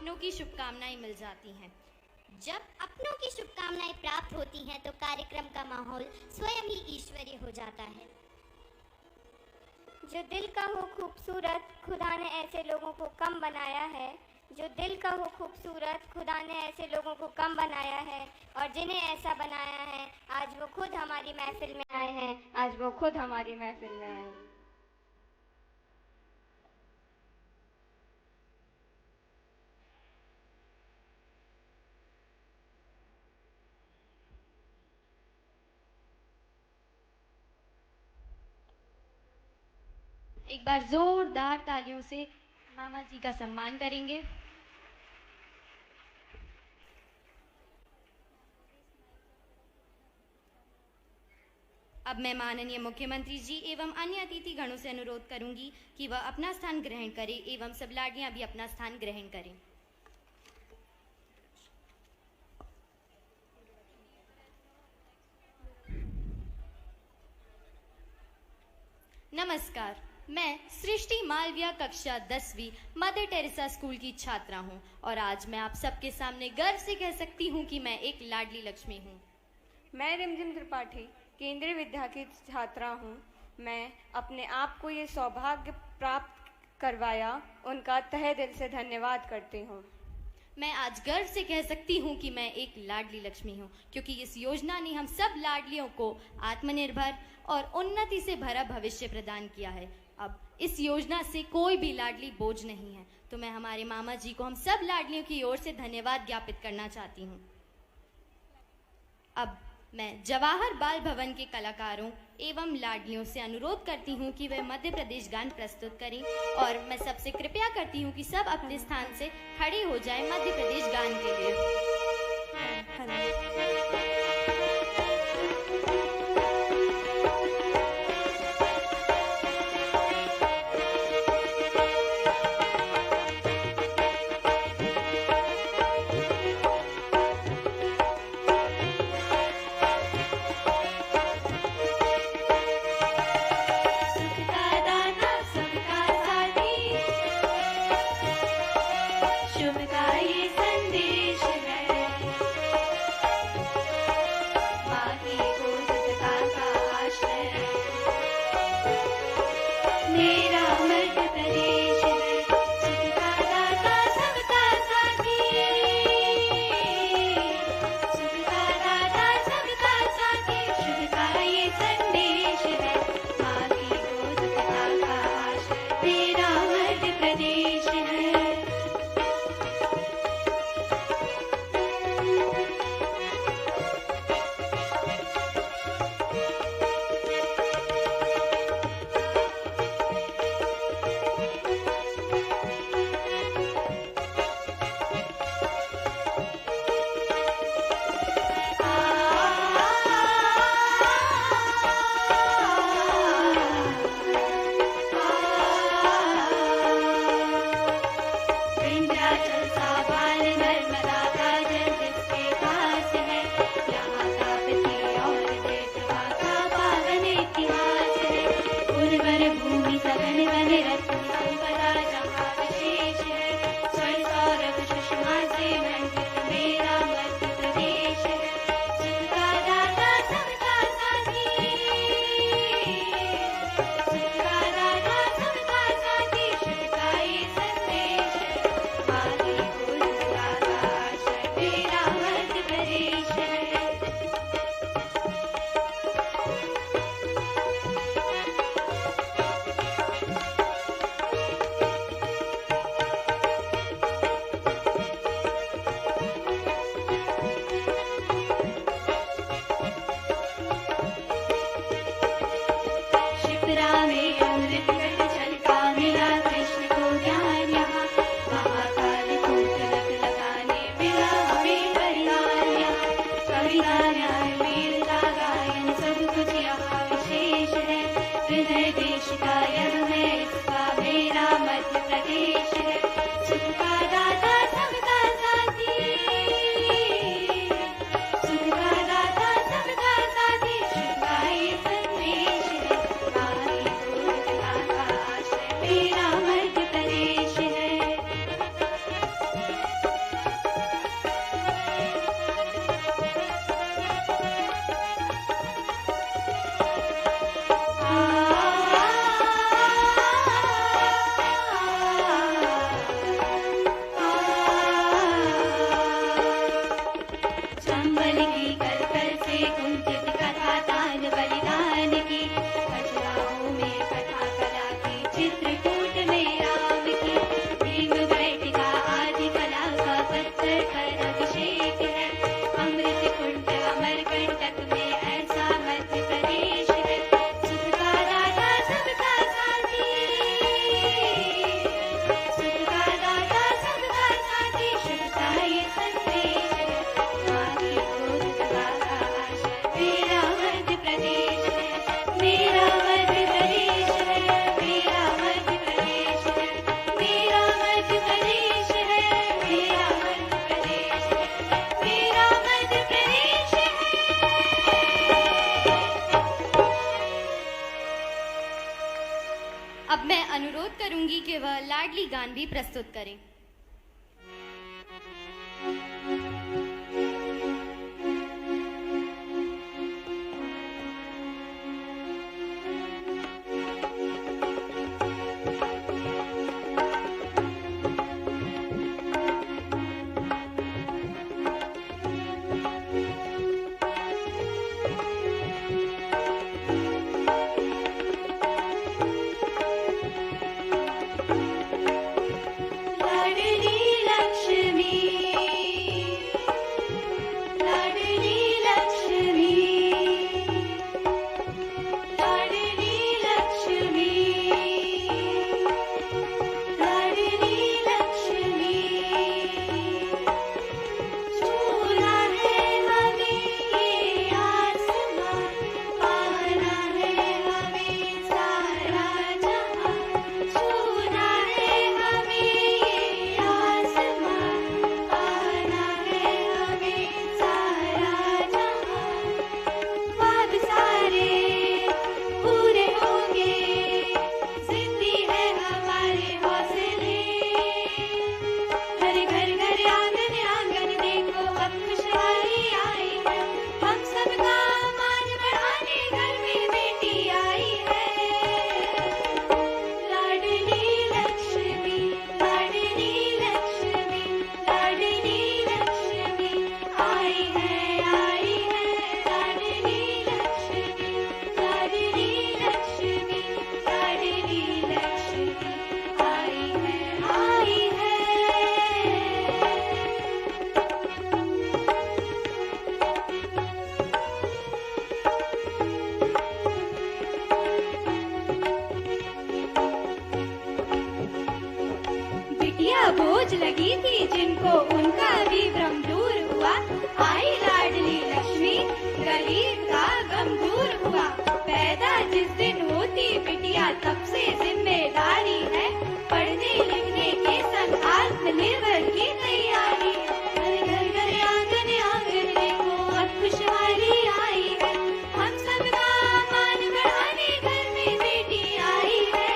अपनों की शुभकामनाएं मिल जाती हैं। जब अपनों की शुभकामनाएं प्राप्त होती हैं तो कार्यक्रम का माहौल स्वयं ही ईश्वरीय हो जाता है। जो दिल का हो खूबसूरत, खुदा ने ऐसे लोगों को कम बनाया है। जो दिल का हो खूबसूरत, खुदा ने ऐसे लोगों को कम बनाया है, और जिन्हें ऐसा बनाया है आज वो खुद हमारी महफिल में आए हैं। आज वो खुद हमारी महफिल में आए हैं। एक बार जोरदार तालियों से मामा जी का सम्मान करेंगे। अब मैं माननीय मुख्यमंत्री जी एवं अन्य अतिथि गणों से अनुरोध करूंगी कि वह अपना स्थान ग्रहण करें एवं सब लाडलियां भी अपना स्थान ग्रहण करें। नमस्कार, मैं सृष्टि मालविया कक्षा 10वीं मदर टेरेसा स्कूल की छात्रा हूं और आज मैं आप सबके सामने गर्व से कह सकती हूं कि मैं एक लाडली लक्ष्मी हूं। मैं रिमझिम त्रिपाठी केंद्रीय विद्या की छात्रा हूँ। मैं अपने आप को ये सौभाग्य प्राप्त करवाया, उनका तहे दिल से धन्यवाद करती हूँ। मैं आज गर्व से कह सकती हूँ कि मैं एक लाडली लक्ष्मी हूँ, क्योंकि इस योजना ने हम सब लाडलियों को आत्मनिर्भर और उन्नति से भरा भविष्य प्रदान किया है। अब इस योजना से कोई भी लाडली बोझ नहीं है, तो मैं हमारे मामा जी को हम सब लाडलियों की ओर से धन्यवाद ज्ञापित करना चाहती हूँ। अब मैं जवाहर बाल भवन के कलाकारों एवं लाडलियों से अनुरोध करती हूँ कि वे मध्य प्रदेश गान प्रस्तुत करें और मैं सबसे कृपया करती हूँ कि सब अपने स्थान से खड़े हो जाएं मध्य प्रदेश गान के लिए। लाडली गान भी प्रस्तुत करें। बोझ लगी थी जिनको उनका भी भ्रम दूर हुआ, आई लाडली लक्ष्मी गरीब का गम दूर हुआ। पैदा जिस दिन होती बिटिया तब से जिम्मेदारी है, पढ़ने लिखने के संग आत्मनिर्भर की तैयारी है। घर घर आंगन आंगन देखो अब खुशहाली आई है, हम सबका मान बढ़ाने घर में बेटी आई है।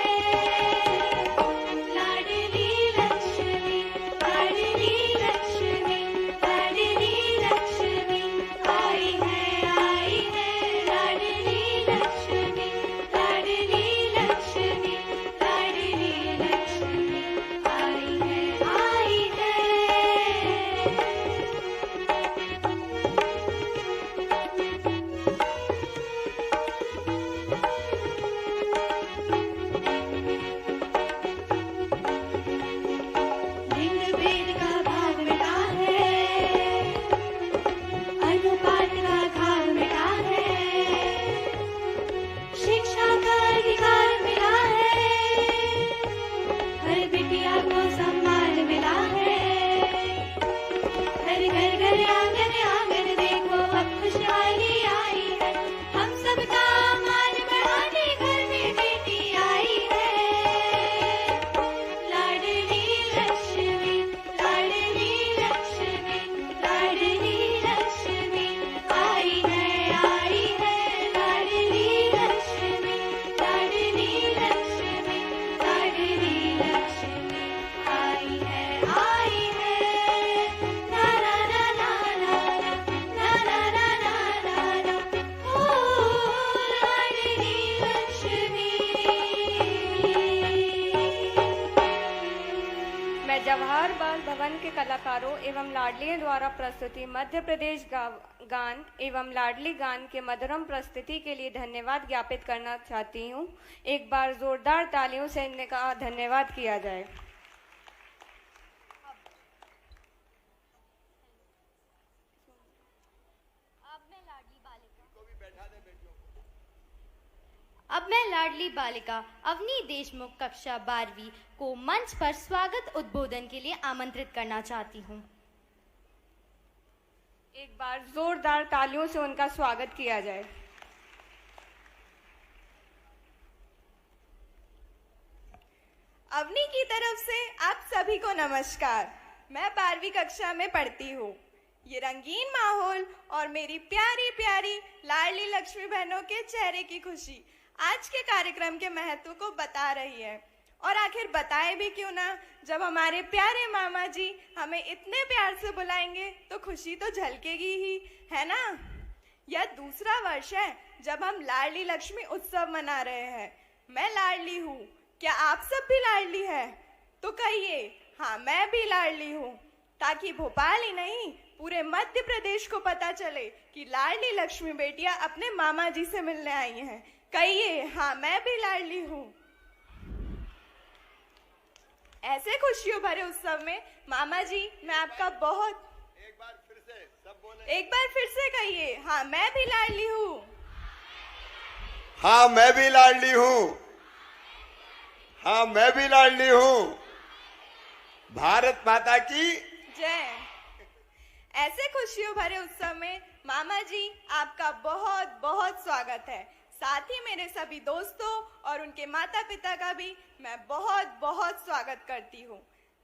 जवाहर बाल भवन के कलाकारों एवं लाडलियों द्वारा प्रस्तुति मध्य प्रदेश गान एवं लाडली गान के मधुरम प्रस्तुति के लिए धन्यवाद ज्ञापित करना चाहती हूँ। एक बार जोरदार तालियों से इनका धन्यवाद किया जाए। अब मैं लाडली बालिका अवनी देशमुख कक्षा 12वीं को मंच पर स्वागत उद्बोधन के लिए आमंत्रित करना चाहती हूँ। एक बार जोरदार तालियों से उनका स्वागत किया जाए। अवनी की तरफ से आप सभी को नमस्कार। मैं 12वीं कक्षा में पढ़ती हूँ। ये रंगीन माहौल और मेरी प्यारी प्यारी लाडली लक्ष्मी बहनों के चेहरे की खुशी आज के कार्यक्रम के महत्व को बता रही है। और आखिर बताए भी क्यों ना, जब हमारे प्यारे मामा जी हमें इतने प्यार से बुलाएंगे तो खुशी तो झलकेगी ही, है ना। यह दूसरा वर्ष है जब हम लाडली लक्ष्मी उत्सव मना रहे हैं। मैं लाडली हूँ, क्या आप सब भी लाडली है? तो कहिए हाँ, मैं भी लाडली हूँ, ताकि भोपाल ही नहीं पूरे मध्य प्रदेश को पता चले कि लाडली लक्ष्मी बेटियां अपने मामा जी से मिलने आई हैं। कहिए हाँ, मैं भी लाडली हूँ। ऐसे खुशियों भरे उत्सव में मामा जी, मैं आपका बहुत एक बार फिर से सब बोले। एक बार फिर से कहिए हाँ, मैं भी लाडली हूँ। हाँ, मैं भी लाडली हूँ। हाँ, मैं भी लाडली हूँ। भारत माता की जय। ऐसे खुशियों भरे उत्सव में मामा जी, आपका बहुत बहुत स्वागत है। साथ ही मेरे सभी दोस्तों और उनके माता पिता का भी मैं बहुत बहुत स्वागत करती हूँ।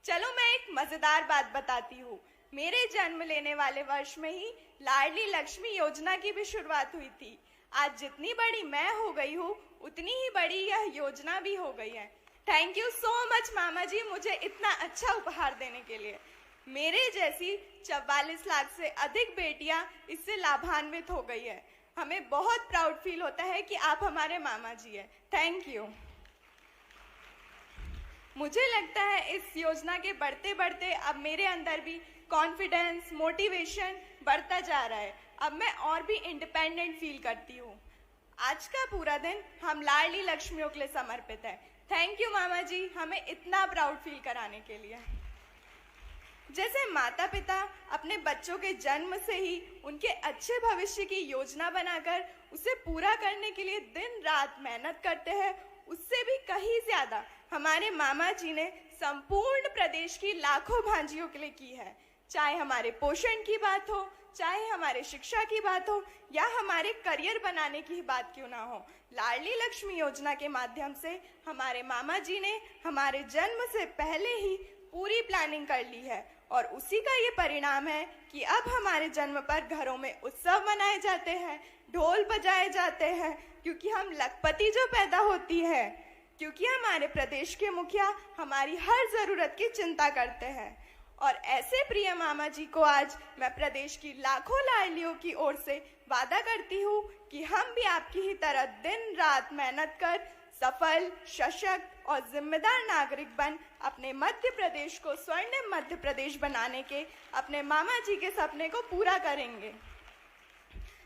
चलो मैं एक मजेदार बात बताती हूँ। मेरे जन्म लेने वाले वर्ष में ही लाडली लक्ष्मी योजना की भी शुरुआत हुई थी। आज जितनी बड़ी मैं हो गई हूँ, उतनी ही बड़ी यह योजना भी हो गई है। थैंक यू सो मच मामा जी, मुझे इतना अच्छा उपहार देने के लिए। मेरे जैसी 44 लाख से अधिक बेटियां इससे लाभान्वित हो गई है। हमें बहुत प्राउड फील होता है कि आप हमारे मामा जी हैं। Thank you. मुझे लगता है इस योजना के बढ़ते बढ़ते अब मेरे अंदर भी कॉन्फिडेंस, मोटिवेशन बढ़ता जा रहा है। अब मैं और भी इंडिपेंडेंट फील करती हूँ। आज का पूरा दिन हम लाडली लक्ष्मियों के लिए समर्पित है। थैंक यू मामा जी, हमें इतना प्राउड फील कराने के लिए। जैसे माता पिता अपने बच्चों के जन्म से ही उनके अच्छे भविष्य की योजना बनाकर उसे पूरा करने के लिए दिन रात मेहनत करते हैं, उससे भी कहीं ज्यादा हमारे मामा जी ने संपूर्ण प्रदेश की लाखों भांजियों के लिए की है। चाहे हमारे पोषण की बात हो, चाहे हमारे शिक्षा की बात हो, या हमारे करियर बनाने की बात क्यों ना हो, लाडली लक्ष्मी योजना के माध्यम से हमारे मामा जी ने हमारे जन्म से पहले ही पूरी प्लानिंग कर ली है। और उसी का ये परिणाम है कि अब हमारे जन्म पर घरों में उत्सव मनाए जाते हैं, ढोल बजाए जाते हैं, क्योंकि हम लखपति जो पैदा होती है, क्योंकि हमारे प्रदेश के मुखिया हमारी हर जरूरत की चिंता करते हैं। और ऐसे प्रिय मामा जी को आज मैं प्रदेश की लाखों लाडलियों की ओर से वादा करती हूँ कि हम भी आपकी ही तरह दिन रात मेहनत कर सफल, सशक्त और जिम्मेदार नागरिक बन अपने मध्य प्रदेश को स्वर्णिम मध्य प्रदेश बनाने के अपने मामा जी के सपने को पूरा करेंगे।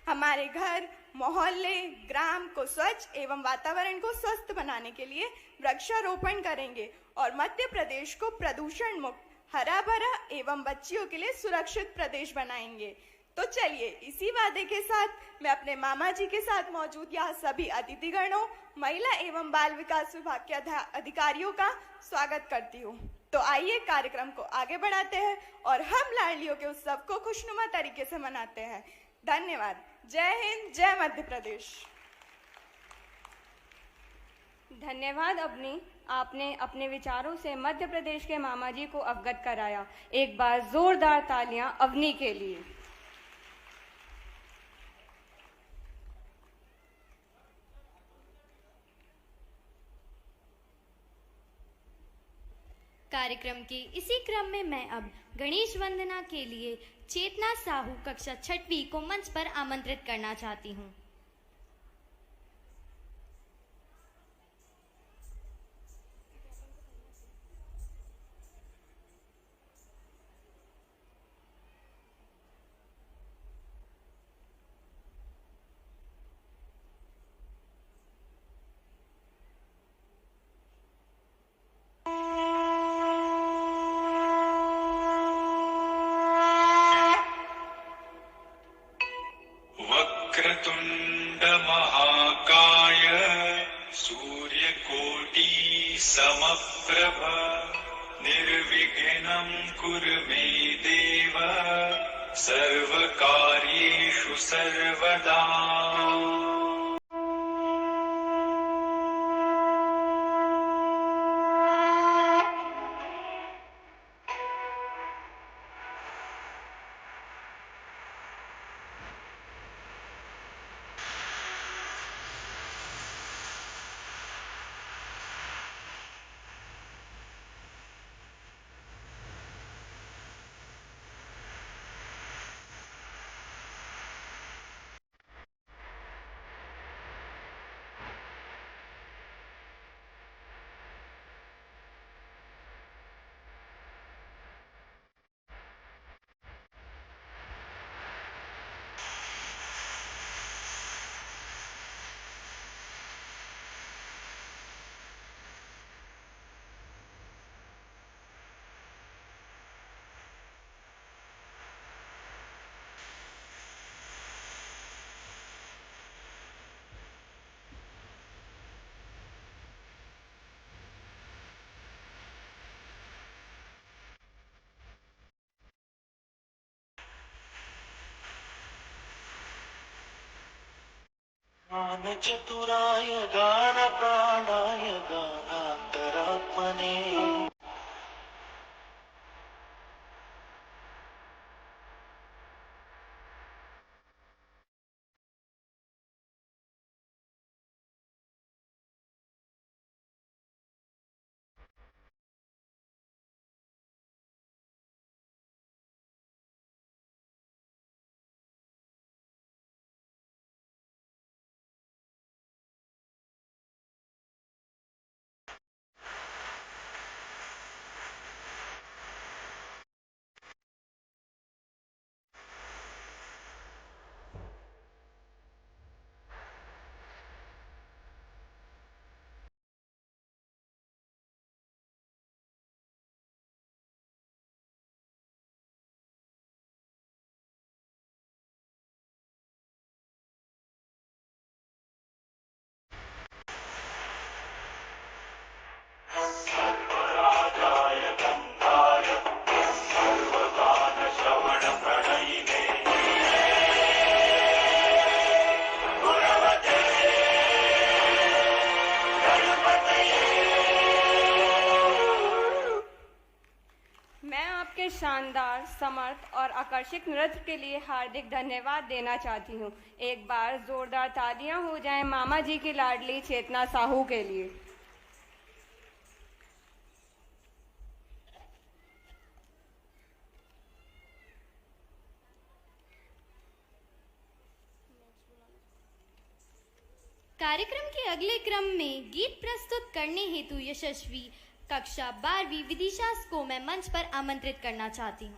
हमारे घर, मोहल्ले, ग्राम को स्वच्छ एवं वातावरण को स्वस्थ बनाने के लिए वृक्षारोपण करेंगे और मध्य प्रदेश को प्रदूषण मुक्त, हरा भरा एवं बच्चियों के लिए सुरक्षित प्रदेश बनाएंगे। तो चलिए इसी वादे के साथ मैं अपने मामा जी के साथ मौजूद यहाँ सभी अतिथिगणों, महिला एवं बाल विकास विभाग के अधिकारियों का स्वागत करती हूँ। तो आइए कार्यक्रम को आगे बढ़ाते हैं और हम लाडलियों के उत्सव को खुशनुमा तरीके से मनाते हैं। धन्यवाद। जय हिंद, जय मध्य प्रदेश। धन्यवाद अवनी, आपने अपने विचारों से मध्य प्रदेश के मामा जी को अवगत कराया। एक बार जोरदार तालियां अवनी के लिए। कार्यक्रम के इसी क्रम में मैं अब गणेश वंदना के लिए चेतना साहू कक्षा 6वीं को मंच पर आमंत्रित करना चाहती हूँ। वक्रतुण्ड महाकाय सूर्यकोटि समप्रभ निर्विघ्नं कुरु मे देव सर्वकार्येषु सर्वदा। चतुराय गान प्राणाय गानान्तरात्मने मैं आपके शानदार, समर्थ और आकर्षक नृत्य के लिए हार्दिक धन्यवाद देना चाहती हूँ। एक बार जोरदार तालियां हो जाएं मामा जी की लाडली चेतना साहू के लिए। कार्यक्रम के अगले क्रम में गीत प्रस्तुत करने हेतु यशस्वी कक्षा 12वीं विदिशा को मैं मंच पर आमंत्रित करना चाहती हूँ।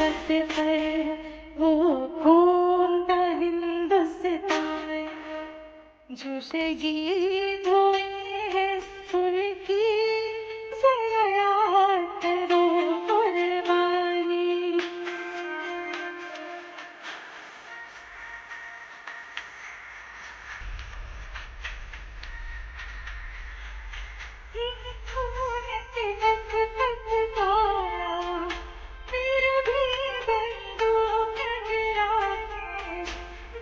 बरसात पर वो घूमता हिंदुस्तान जो शहीद हुए हैं उनकी जरा याद करो कुर्बानी मेरा भी बंदूक गिरा के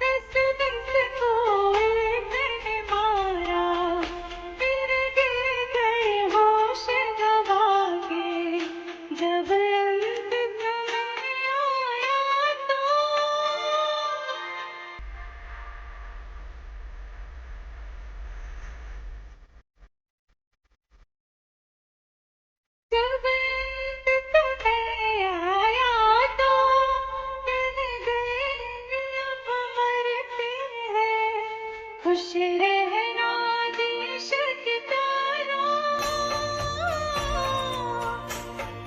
दस दस कोई मैंने मारा फिर गिर गए होश गवा के जब अंत समय आया तो जब अंत समय आया तो मिल गए अब मरते हैं खुश रहना देश के प्यारों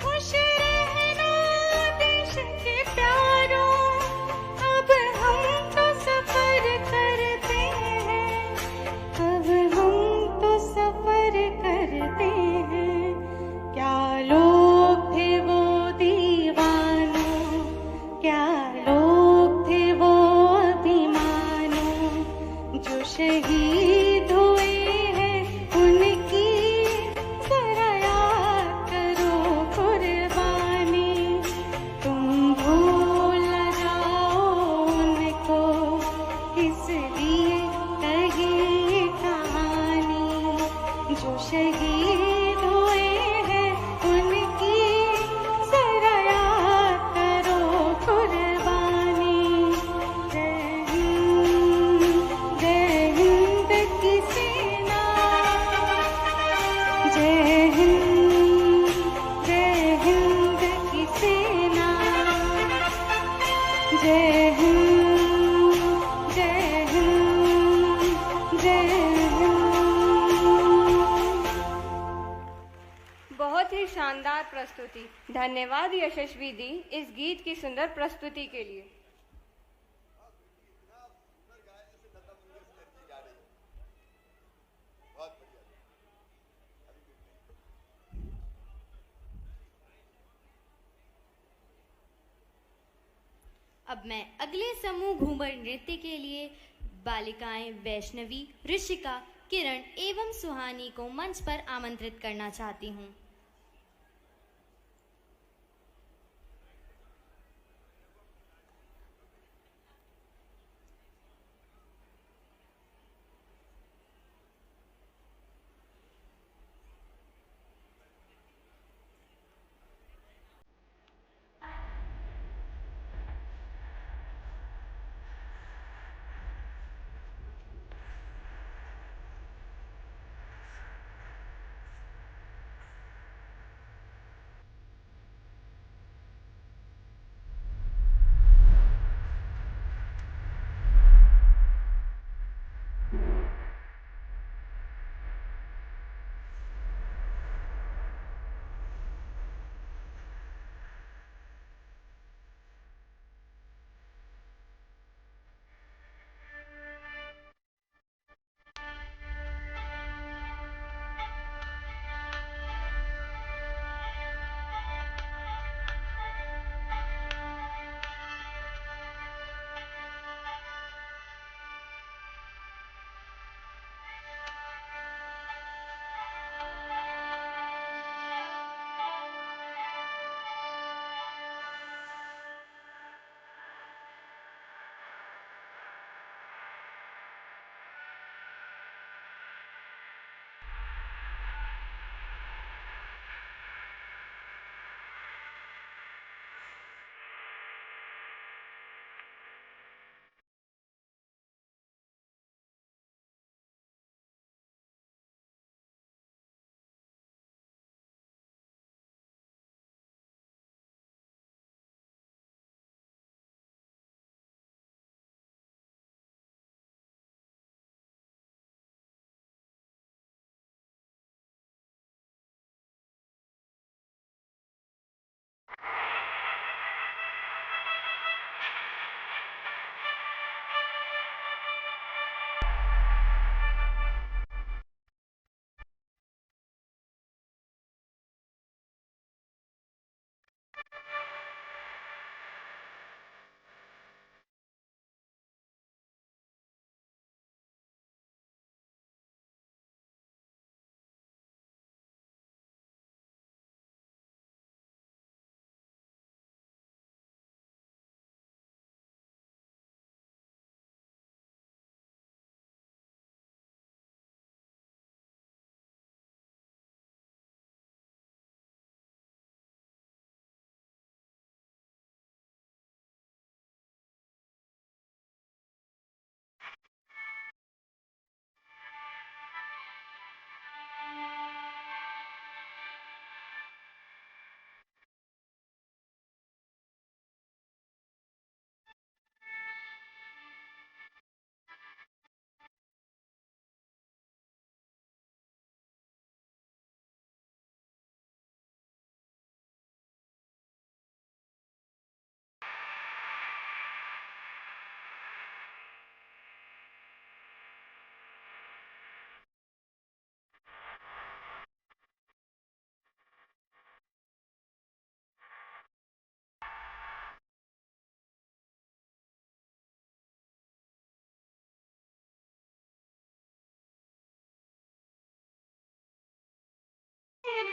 खुश रहना देश के प्यारों अब हम तो सफर करते हैं अब हम तो सफर करते हैं क्या लोग थे वो दीवानों क्या लोग थे वो अभिमानों जो शहीद हुए हैं उनकी जरा याद करो कुर्बानी तुम भूल जाओ उनको इसलिए कही ये कहानी जो शहीद हुए हैं उनकी जरा याद करो कुर्बानी जय हिंद की सेना जय हिंद की सेना जय हिंद जय हिंद जय हिंद बहुत ही शानदार प्रस्तुति। धन्यवाद यशस्वी दी इस गीत की सुंदर प्रस्तुति के लिए। अब मैं अगले समूह घूमर नृत्य के लिए बालिकाएं वैष्णवी, ऋषिका, किरण एवं सुहानी को मंच पर आमंत्रित करना चाहती हूँ।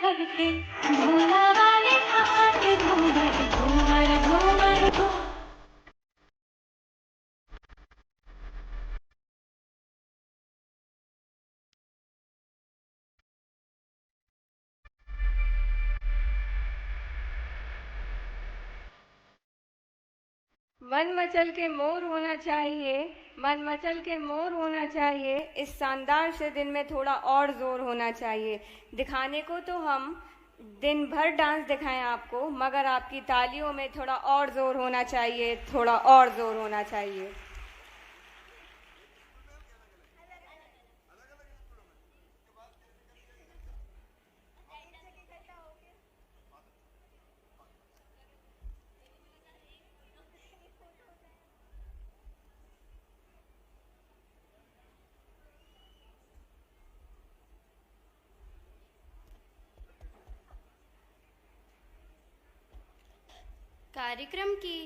करके भोला वाले हाथ घूमर घूमर घूमर घूमर। मन मचल के मोर होना चाहिए, मन मचल के मोर होना चाहिए। इस शानदार से दिन में थोड़ा और जोर होना चाहिए। दिखाने को तो हम दिन भर डांस दिखाएं आपको, मगर आपकी तालियों में थोड़ा और जोर होना चाहिए, थोड़ा और जोर होना चाहिए। कार्यक्रम के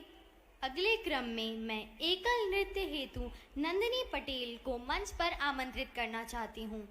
अगले क्रम में मैं एकल नृत्य हेतु नंदिनी पटेल को मंच पर आमंत्रित करना चाहती हूँ।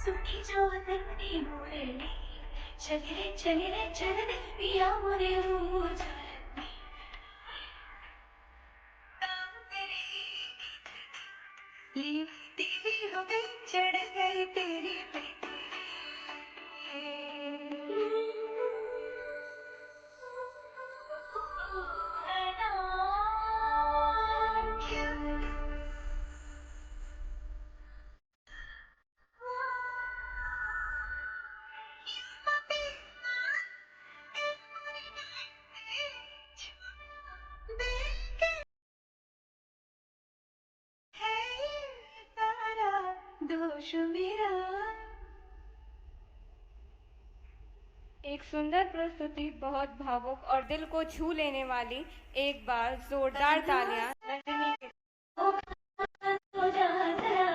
सुखी जोत ने मोरे चले रे चल दे पिया मोरे ओ चल ली तेरी हो गई चढ़ गई तेरी पे दोष मेरा। एक सुंदर प्रस्तुति, बहुत भावुक और दिल को छू लेने वाली। एक बार जोरदार तालियां नंदिनी के हो जा जरा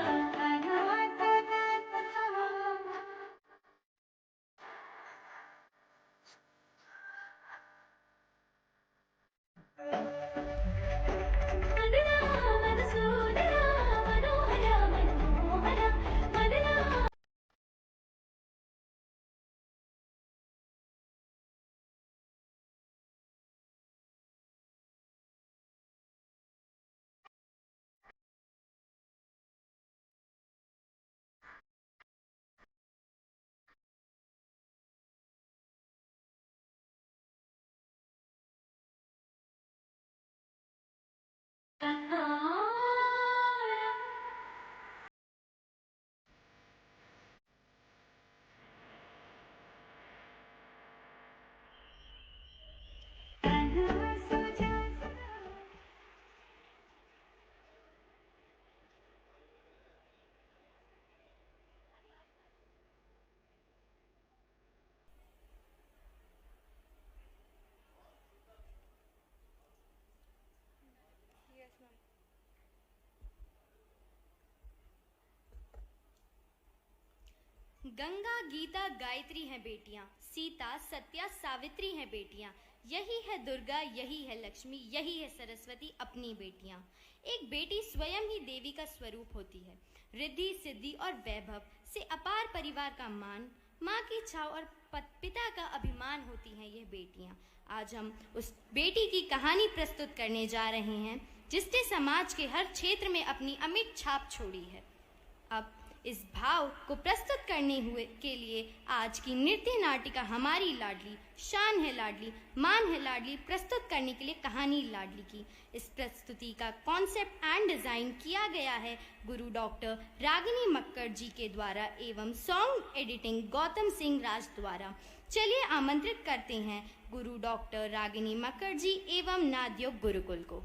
गंगा गीता गायत्री हैं बेटियां, सीता सत्या सावित्री हैं बेटियां, यही है दुर्गा, यही है लक्ष्मी, यही है सरस्वती अपनी बेटियां। एक बेटी स्वयं ही देवी का स्वरूप होती है। रिद्धि सिद्धि और वैभव से अपार परिवार का मान, माँ की छाव और पिता का अभिमान होती हैं ये बेटियां। आज हम उस बेटी की कहानी प्रस्तुत करने जा रहे हैं जिसने समाज के हर क्षेत्र में अपनी अमिट छाप छोड़ी है। अब इस भाव को प्रस्तुत करने के लिए आज की नृत्य नाटिका हमारी लाडली, शान है लाडली, मान है लाडली प्रस्तुत करने के लिए कहानी लाडली की। इस प्रस्तुति का कॉन्सेप्ट एंड डिजाइन किया गया है गुरु डॉक्टर रागिनी मक्कड़ जी के द्वारा एवं सॉन्ग एडिटिंग गौतम सिंह राज द्वारा। चलिए आमंत्रित करते हैं गुरु डॉक्टर रागिनी मक्कड़ जी एवं नादयोग गुरुकुल को।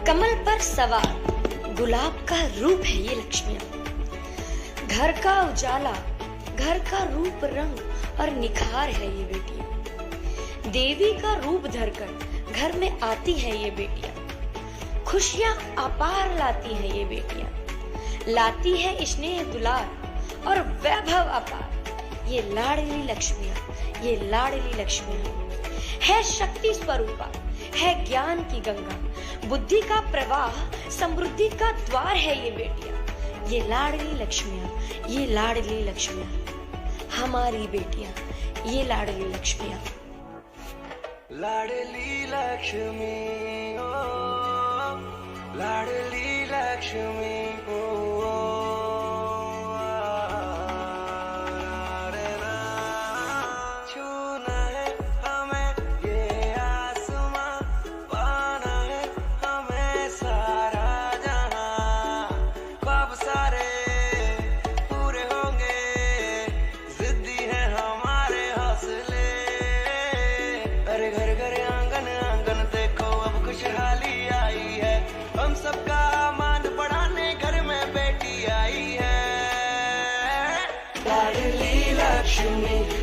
कमल पर सवार गुलाब का रूप है ये लक्ष्मियां। घर का उजाला, घर का रूप रंग और निखार है ये बेटियां। देवी का रूप धरकर घर में आती है ये बेटियां। खुशियां अपार लाती है ये बेटियां। लाती है स्नेह दुलार और वैभव अपार। ये लाडली लक्ष्मियां, ये लाडली लक्ष्मियां है शक्ति स्वरूपा, है ज्ञान की गंगा, बुद्धि का प्रवाह, समृद्धि का द्वार है ये बेटियां। ये लाडली लक्ष्मियां, ये लाडली लक्ष्मियां हमारी बेटियां, ये लाडली लक्ष्मियां। लाडली लक्ष्मी ओ, लाडली लक्ष्मी ओ,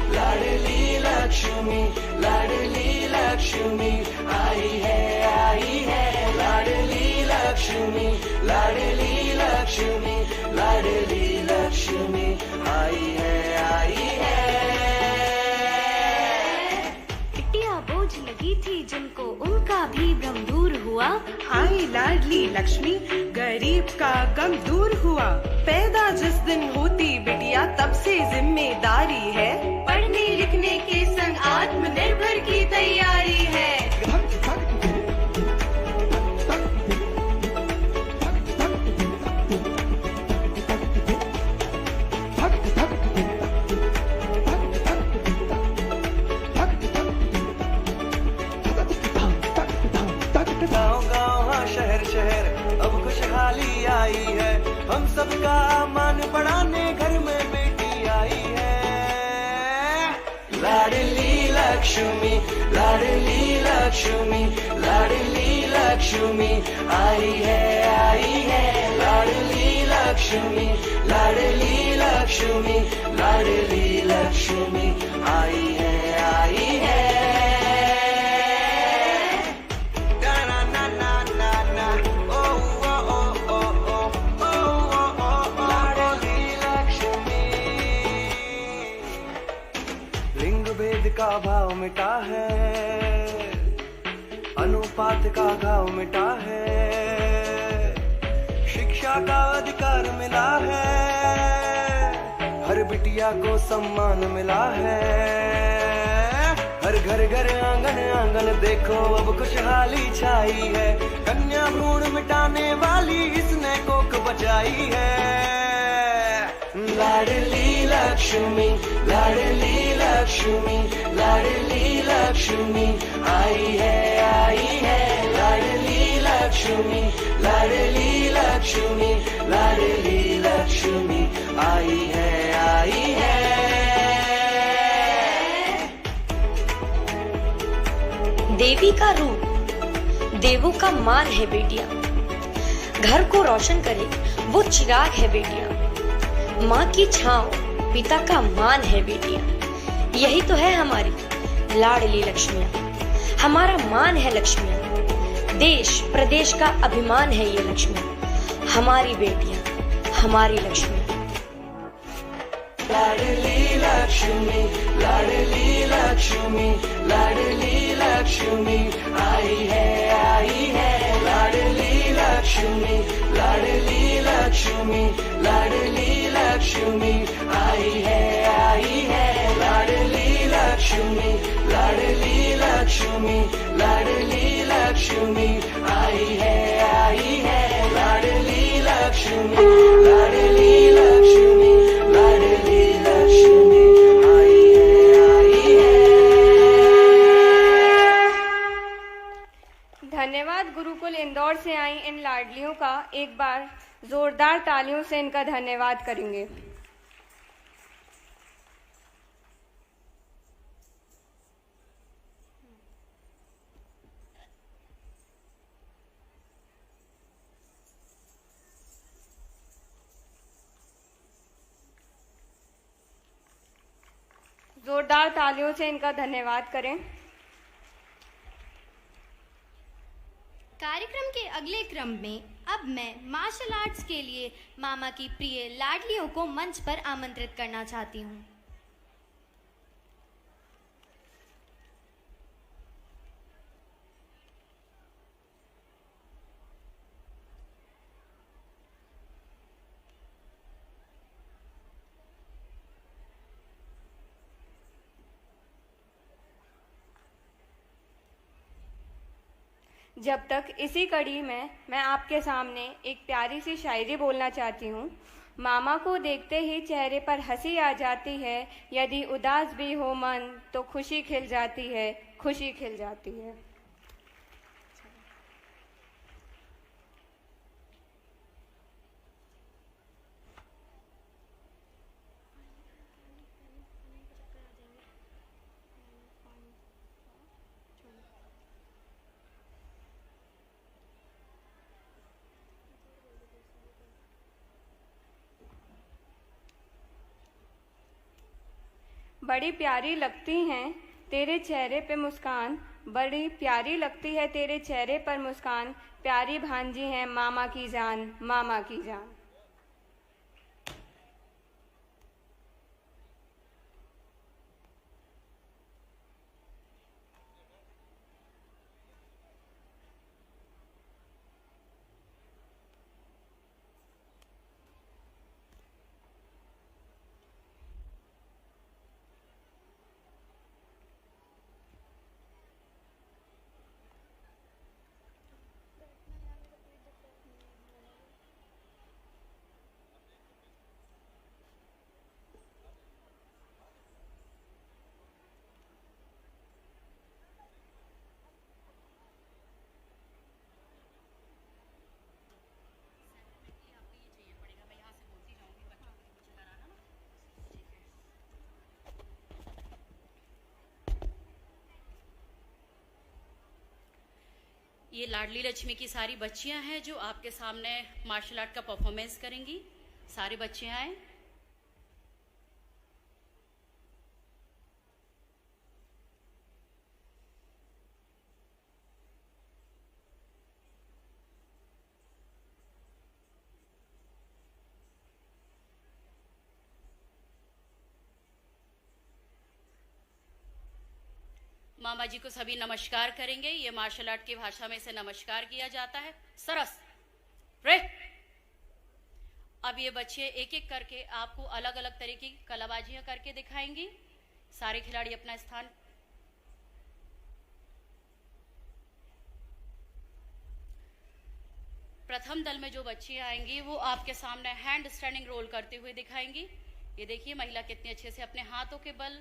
लाडली लक्ष्मी, लाडली लक्ष्मी आई है लाडली लक्ष्मी, लाडली लक्ष्मी, लाडली लक्ष्मी आई है। बिटिया बोझ लगी थी जिनको उनका भी भ्रम दूर हुआ। आई लाडली लक्ष्मी, गरीब का गम दूर हुआ। पैदा जिस दिन होती बिटिया तब से जिम्मेदारी है, पढ़ने लिखने के संग आत्मनिर्भर की तैयारी है। खुशहाली आई है, हम सबका मान बढ़ाने घर में बेटी आई है। लाडली लक्ष्मी, लाडली लक्ष्मी, लाडली लक्ष्मी आई है लाडली लक्ष्मी, लाडली लक्ष्मी, लाडली लक्ष्मी आई है। का भाव मिटा है, अनुपात का घाव मिटा है, शिक्षा का अधिकार मिला है, हर बिटिया को सम्मान मिला है। हर घर घर आंगन आंगन देखो अब खुशहाली छाई है, कन्या भ्रूण मिटाने आज आई है। लाडली लक्ष्मी, लाडली लक्ष्मी, लाडली लक्ष्मी आई है, लाडली लक्ष्मी, लाडली लक्ष्मी, लाडली लक्ष्मी आई है। देवी का रूप, देवों का मान है बेटियां। घर को रोशन करे वो चिराग है बेटियां। माँ की छांव, पिता का मान है बेटियां। यही तो है हमारी लाडली लक्ष्मियां। हमारा मान है लक्ष्मियां। देश प्रदेश का अभिमान है ये लक्ष्मियां। हमारी बेटियां, हमारी लक्ष्मियां। लाडली लक्ष्मी, लाडली लक्ष्मी, लाडली लक्ष्मी आई है, लाडली लक्ष्मी, लाडली लक्ष्मी, लाडली लक्ष्मी आई है, लाडली लक्ष्मी, लाडली लक्ष्मी, लाडली लक्ष्मी आई है, लाडली लक्ष्मी, लाडली लक्ष्मी, लाडली लक्ष्मी आई है। धन्यवाद। गुरुकुल इंदौर से आई इन लाडलियों का एक बार जोरदार तालियों से इनका धन्यवाद करेंगे। जोरदार तालियों से इनका धन्यवाद करें। कार्यक्रम के अगले क्रम में अब मैं मार्शल आर्ट्स के लिए मामा की प्रिय लाडलियों को मंच पर आमंत्रित करना चाहती हूँ। जब तक इसी कड़ी में मैं आपके सामने एक प्यारी सी शायरी बोलना चाहती हूँ। मामा को देखते ही चेहरे पर हंसी आ जाती है, यदि उदास भी हो मन तो खुशी खिल जाती है, खुशी खिल जाती है। बड़ी प्यारी लगती हैं तेरे चेहरे पे मुस्कान, बड़ी प्यारी लगती है तेरे चेहरे पर मुस्कान, प्यारी भांजी है मामा की जान, मामा की जान। ये लाडली लक्ष्मी की सारी बच्चियां हैं जो आपके सामने मार्शल आर्ट का परफॉर्मेंस करेंगी। सारे बच्चे आए। मामा जी को सभी नमस्कार करेंगे। ये मार्शल आर्ट की भाषा में से नमस्कार किया जाता है। सरस रे। अब ये बच्चे एक एक करके आपको अलग अलग तरह की कलाबाजियां करके दिखाएंगी। सारे खिलाड़ी अपना स्थान। प्रथम दल में जो बच्चियां आएंगी वो आपके सामने हैंड स्टैंडिंग रोल करते हुए दिखाएंगी। ये देखिए महिला कितने अच्छे से अपने हाथों के बल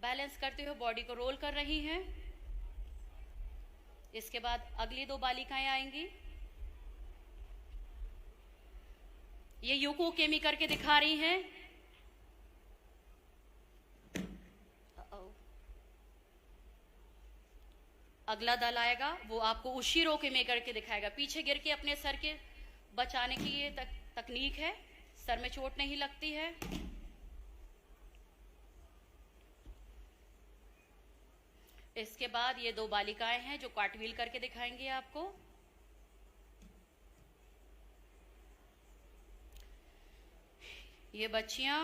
बैलेंस करते हुए बॉडी को रोल कर रही हैं। इसके बाद अगली 2 बालिकाएं आएंगी। ये यूको केमी करके दिखा रही हैं। अगला दल आएगा वो आपको उशीरो के में करके दिखाएगा। पीछे गिर के अपने सर के बचाने की ये तकनीक है, सर में चोट नहीं लगती है। इसके बाद ये 2 बालिकाएं हैं जो कार्टव्हील करके दिखाएंगी आपको। ये बच्चियां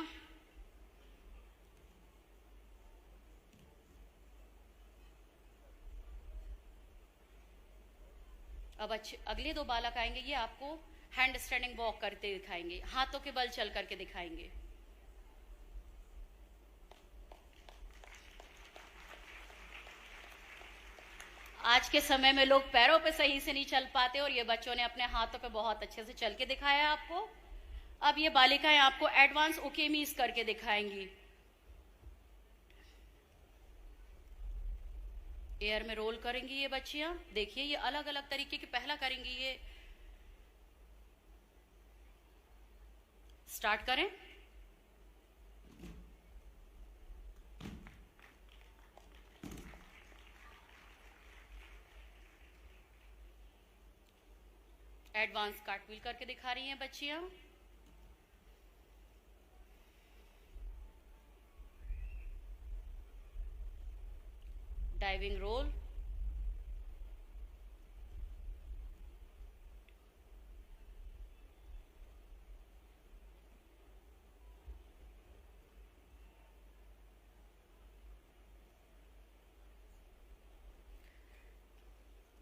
अब अगले 2 बालक आएंगे, ये आपको हैंड स्टैंडिंग वॉक करते दिखाएंगे, हाथों के बल चल करके दिखाएंगे। आज के समय में लोग पैरों पे सही से नहीं चल पाते और ये बच्चों ने अपने हाथों पे बहुत अच्छे से चल के दिखाया आपको। अब ये बालिकाएं आपको एडवांस ओकेमीज करके दिखाएंगी। एयर में रोल करेंगी ये बच्चियां। देखिए ये अलग अलग तरीके की पहला करेंगी। ये स्टार्ट करें। एडवांस कार्टव्हील करके दिखा रही हैं बच्चियां। डाइविंग रोल,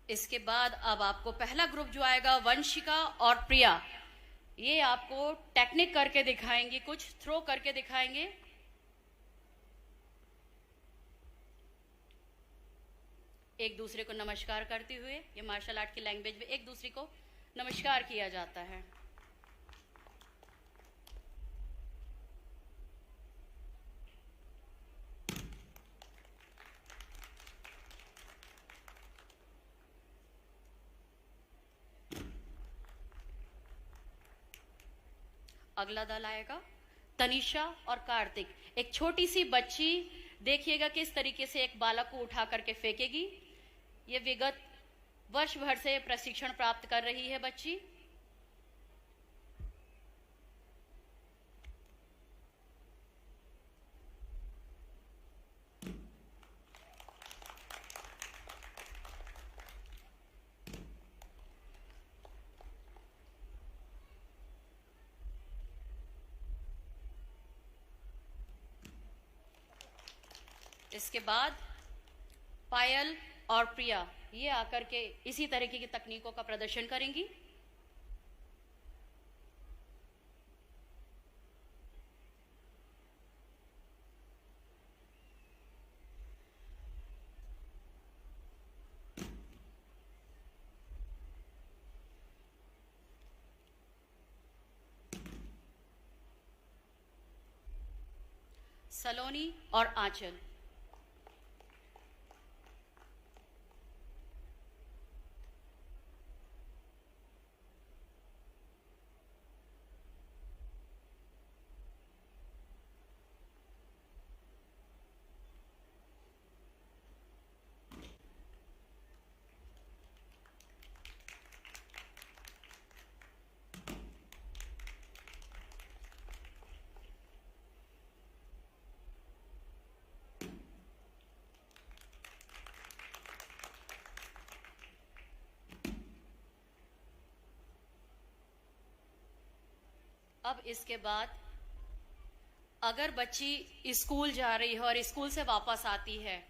इसके बाद अब आपको पहला ग्रुप जो आएगा वंशिका और प्रिया, ये आपको टेक्निक करके दिखाएंगे, कुछ थ्रो करके दिखाएंगे। एक दूसरे को नमस्कार करते हुए, ये मार्शल आर्ट की लैंग्वेज में एक दूसरे को नमस्कार किया जाता है। अगला दल आएगा तनिषा और कार्तिक। एक छोटी सी बच्ची देखिएगा किस तरीके से एक बालक को उठा करके फेंकेगी। ये विगत वर्ष भर से प्रशिक्षण प्राप्त कर रही है बच्ची। इसके बाद पायल और प्रिया ये आकर के इसी तरीके की तकनीकों का प्रदर्शन करेंगी। सलोनी और आंचल, अब इसके बाद अगर बच्ची स्कूल जा रही है और स्कूल से वापस आती है,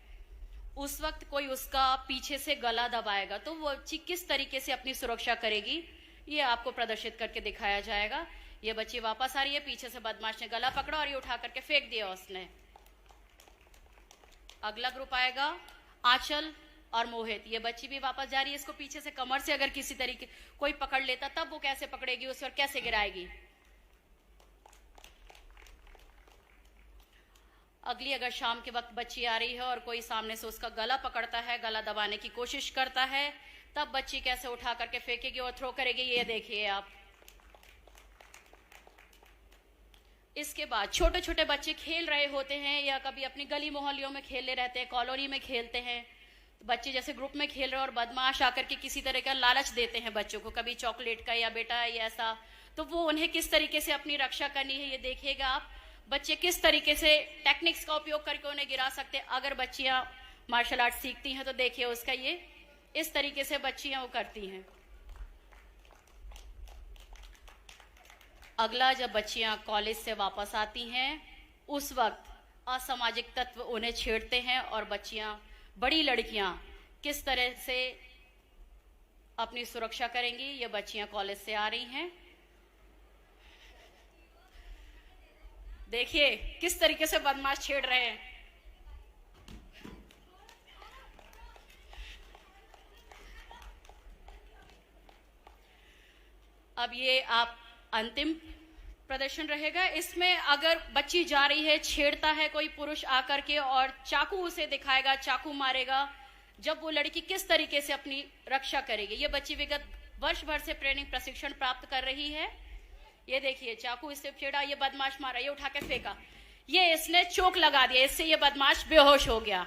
उस वक्त कोई उसका पीछे से गला दबाएगा तो वो बच्ची किस तरीके से अपनी सुरक्षा करेगी, ये आपको प्रदर्शित करके दिखाया जाएगा। ये बच्ची वापस आ रही है, पीछे से बदमाश ने गला पकड़ा और ये उठा करके फेंक दिया उसने। अगला ग्रुप आएगा आंचल और मोहित, ये बच्ची भी वापस जा रही है। इसको पीछे से कमर से अगर किसी तरीके कोई पकड़ लेता तब वो कैसे पकड़ेगी उसे और कैसे गिराएगी। अगली अगर शाम के वक्त बच्ची आ रही है और कोई सामने से उसका गला पकड़ता है, गला दबाने की कोशिश करता है, तब बच्ची कैसे उठा करके फेंकेगी और थ्रो करेगी, ये देखिए आप। इसके बाद छोटे छोटे बच्चे खेल रहे होते हैं या कभी अपनी गली मोहल्लियों में खेलने रहते हैं, कॉलोनी में खेलते हैं। बच्चे जैसे ग्रुप में खेल रहे हैं और बदमाश आकर के किसी तरह का लालच देते हैं बच्चों को, कभी चॉकलेट का या बेटा ये ऐसा, तो वो उन्हें किस तरीके से अपनी रक्षा करनी है ये देखिएगा आप। बच्चे किस तरीके से टेक्निक्स का उपयोग करके उन्हें गिरा सकते हैं। अगर बच्चियां मार्शल आर्ट सीखती हैं तो देखिए उसका ये इस तरीके से बच्चियां वो करती हैं। अगला, जब बच्चियां कॉलेज से वापस आती हैं उस वक्त असामाजिक तत्व उन्हें छेड़ते हैं और बच्चियां, बड़ी लड़कियां किस तरह से अपनी सुरक्षा करेंगी। ये बच्चियां कॉलेज से आ रही हैं, देखिए किस तरीके से बदमाश छेड़ रहे हैं। अब ये आप अंतिम प्रदर्शन रहेगा। इसमें अगर बच्ची जा रही है, छेड़ता है कोई पुरुष आकर के और चाकू उसे दिखाएगा, चाकू मारेगा, जब वो लड़की किस तरीके से अपनी रक्षा करेगी। ये बच्ची विगत वर्ष भर से ट्रेनिंग प्रशिक्षण प्राप्त कर रही है। ये देखिए चाकू इससे छेड़ा, ये बदमाश मारा, ये उठा के फेंका, ये इसने चोक लगा दिया, इससे ये बदमाश बेहोश हो गया।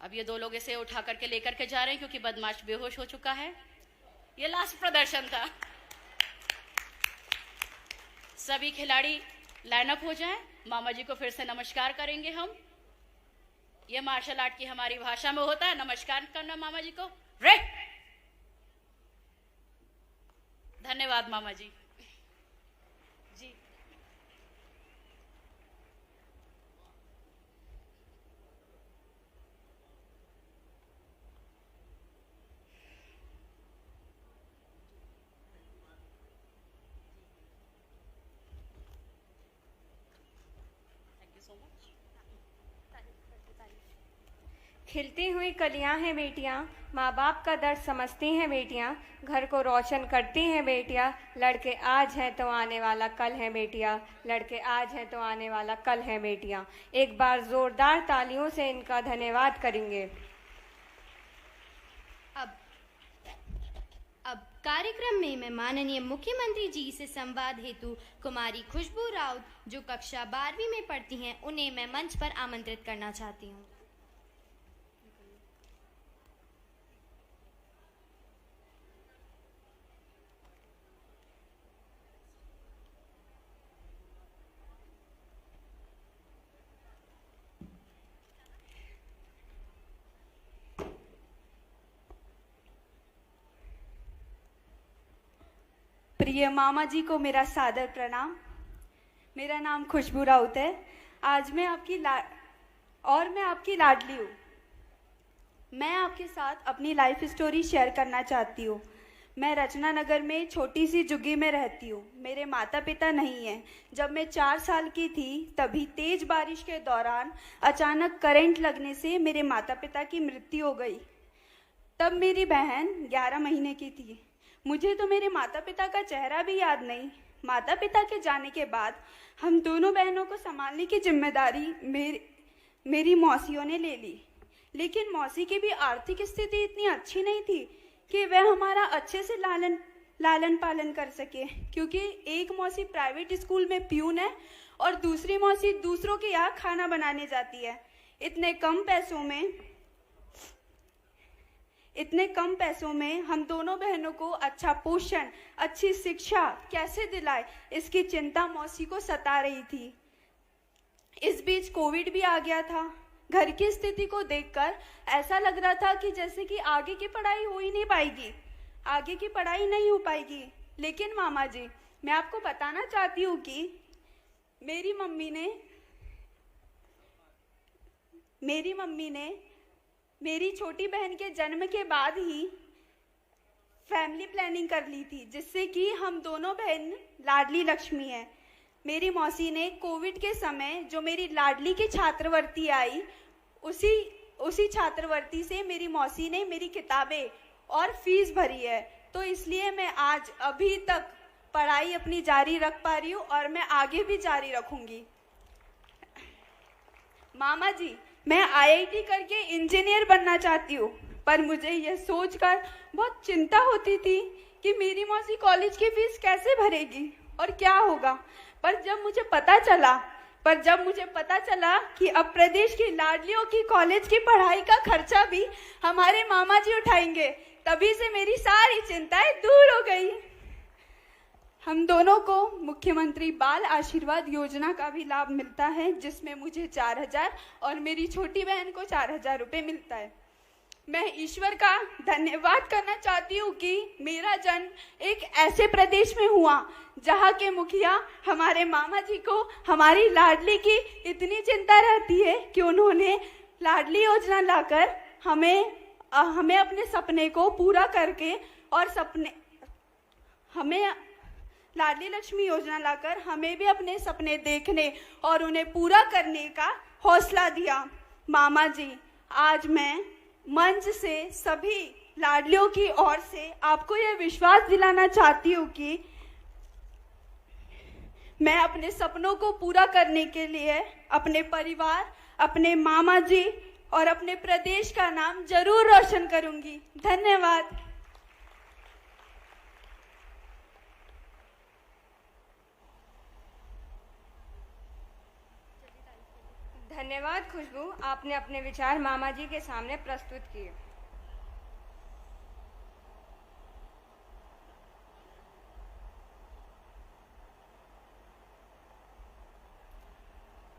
अब ये दो लोग इसे उठा करके लेकर के जा रहे हैं क्योंकि बदमाश बेहोश हो चुका है। ये लास्ट प्रदर्शन था। सभी खिलाड़ी लाइन अप हो जाएं। मामा जी को फिर से नमस्कार करेंगे हम। ये मार्शल आर्ट की हमारी भाषा में होता है, नमस्कार करना मामा जी को। रे, धन्यवाद मामा जी। जी खिलती हुई कलियां हैं बेटियां, माँ बाप का दर्द समझती हैं बेटियां, घर को रोशन करती हैं बेटियां। लड़के आज हैं तो आने वाला कल है बेटियां, लड़के आज हैं तो आने वाला कल है बेटियां। एक बार जोरदार तालियों से इनका धन्यवाद करेंगे। अब कार्यक्रम में मैं माननीय मुख्यमंत्री जी से संवाद हेतु कुमारी खुशबू राउत, जो कक्षा 12वीं में पढ़ती हैं, उन्हें मैं मंच पर आमंत्रित करना चाहती हूँ। प्रिय मामा जी को मेरा सादर प्रणाम। मेरा नाम खुशबू राउत है। आज मैं आपकी लाडली हूँ। मैं आपके साथ अपनी लाइफ स्टोरी शेयर करना चाहती हूँ। मैं रचना नगर में छोटी सी झुग्गी में रहती हूँ। मेरे माता पिता नहीं हैं। जब मैं 4 साल की थी तभी तेज बारिश के दौरान अचानक करंट लगने से मेरे माता पिता की मृत्यु हो गई। तब मेरी बहन 11 महीने की थी। मुझे तो मेरे माता पिता का चेहरा भी याद नहीं। माता पिता के जाने के बाद हम दोनों बहनों को संभालने की जिम्मेदारी मेरी मौसियों ने ले ली। लेकिन मौसी की भी आर्थिक स्थिति इतनी अच्छी नहीं थी कि वह हमारा अच्छे से लालन पालन कर सके, क्योंकि एक मौसी प्राइवेट स्कूल में प्यून है और दूसरी मौसी दूसरों के यहाँ खाना बनाने जाती है। इतने कम पैसों में हम दोनों बहनों को अच्छा पोषण, अच्छी शिक्षा कैसे दिलाए, इसकी चिंता मौसी को सता रही थी। इस बीच कोविड भी आ गया था। घर की स्थिति को देखकर ऐसा लग रहा था कि जैसे कि आगे की पढ़ाई हो ही नहीं पाएगी, आगे की पढ़ाई नहीं हो पाएगी। लेकिन मामा जी, मैं आपको बताना चाहती हूँ कि मेरी मम्मी ने मेरी छोटी बहन के जन्म के बाद ही फैमिली प्लानिंग कर ली थी, जिससे कि हम दोनों बहन लाडली लक्ष्मी हैं। मेरी मौसी ने कोविड के समय जो मेरी लाडली की छात्रवृत्ति आई, उसी छात्रवृत्ति से मेरी मौसी ने मेरी किताबें और फीस भरी है, तो इसलिए मैं आज अभी तक पढ़ाई अपनी जारी रख पा रही हूँ और मैं आगे भी जारी रखूंगी। मामा जी, मैं आईआईटी करके इंजीनियर बनना चाहती हूँ, पर मुझे यह सोचकर बहुत चिंता होती थी कि मेरी मौसी कॉलेज की फीस कैसे भरेगी और क्या होगा। पर जब मुझे पता चला कि अब प्रदेश की लाडलियों की कॉलेज की पढ़ाई का खर्चा भी हमारे मामा जी उठाएंगे, तभी से मेरी सारी चिंताएं दूर हो गई। हम दोनों को मुख्यमंत्री बाल आशीर्वाद योजना का भी लाभ मिलता है, जिसमें मुझे 4,000 और मेरी छोटी बहन को 4,000 रुपये मिलता है। मैं ईश्वर का धन्यवाद करना चाहती हूँ कि मेरा जन्म एक ऐसे प्रदेश में हुआ जहाँ के मुखिया हमारे मामा जी को हमारी लाडली की इतनी चिंता रहती है कि उन्होंने लाडली योजना लाकर हमें अपने सपने को पूरा करके और हमें लाडली लक्ष्मी योजना लाकर हमें भी अपने सपने देखने और उन्हें पूरा करने का हौसला दिया। मामा जी, आज मैं मंच से सभी लाडलियों की ओर से आपको यह विश्वास दिलाना चाहती हूँ कि मैं अपने सपनों को पूरा करने के लिए अपने परिवार, अपने मामा जी और अपने प्रदेश का नाम जरूर रोशन करूंगी। धन्यवाद। धन्यवाद खुशबू, आपने अपने विचार मामा जी के सामने प्रस्तुत किए।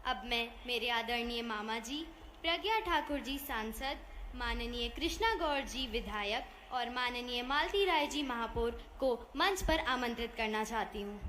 अब मैं मेरे आदरणीय मामा जी प्रज्ञा ठाकुर जी सांसद, माननीय कृष्णा गौर जी विधायक और माननीय मालती राय जी महापौर को मंच पर आमंत्रित करना चाहती हूँ।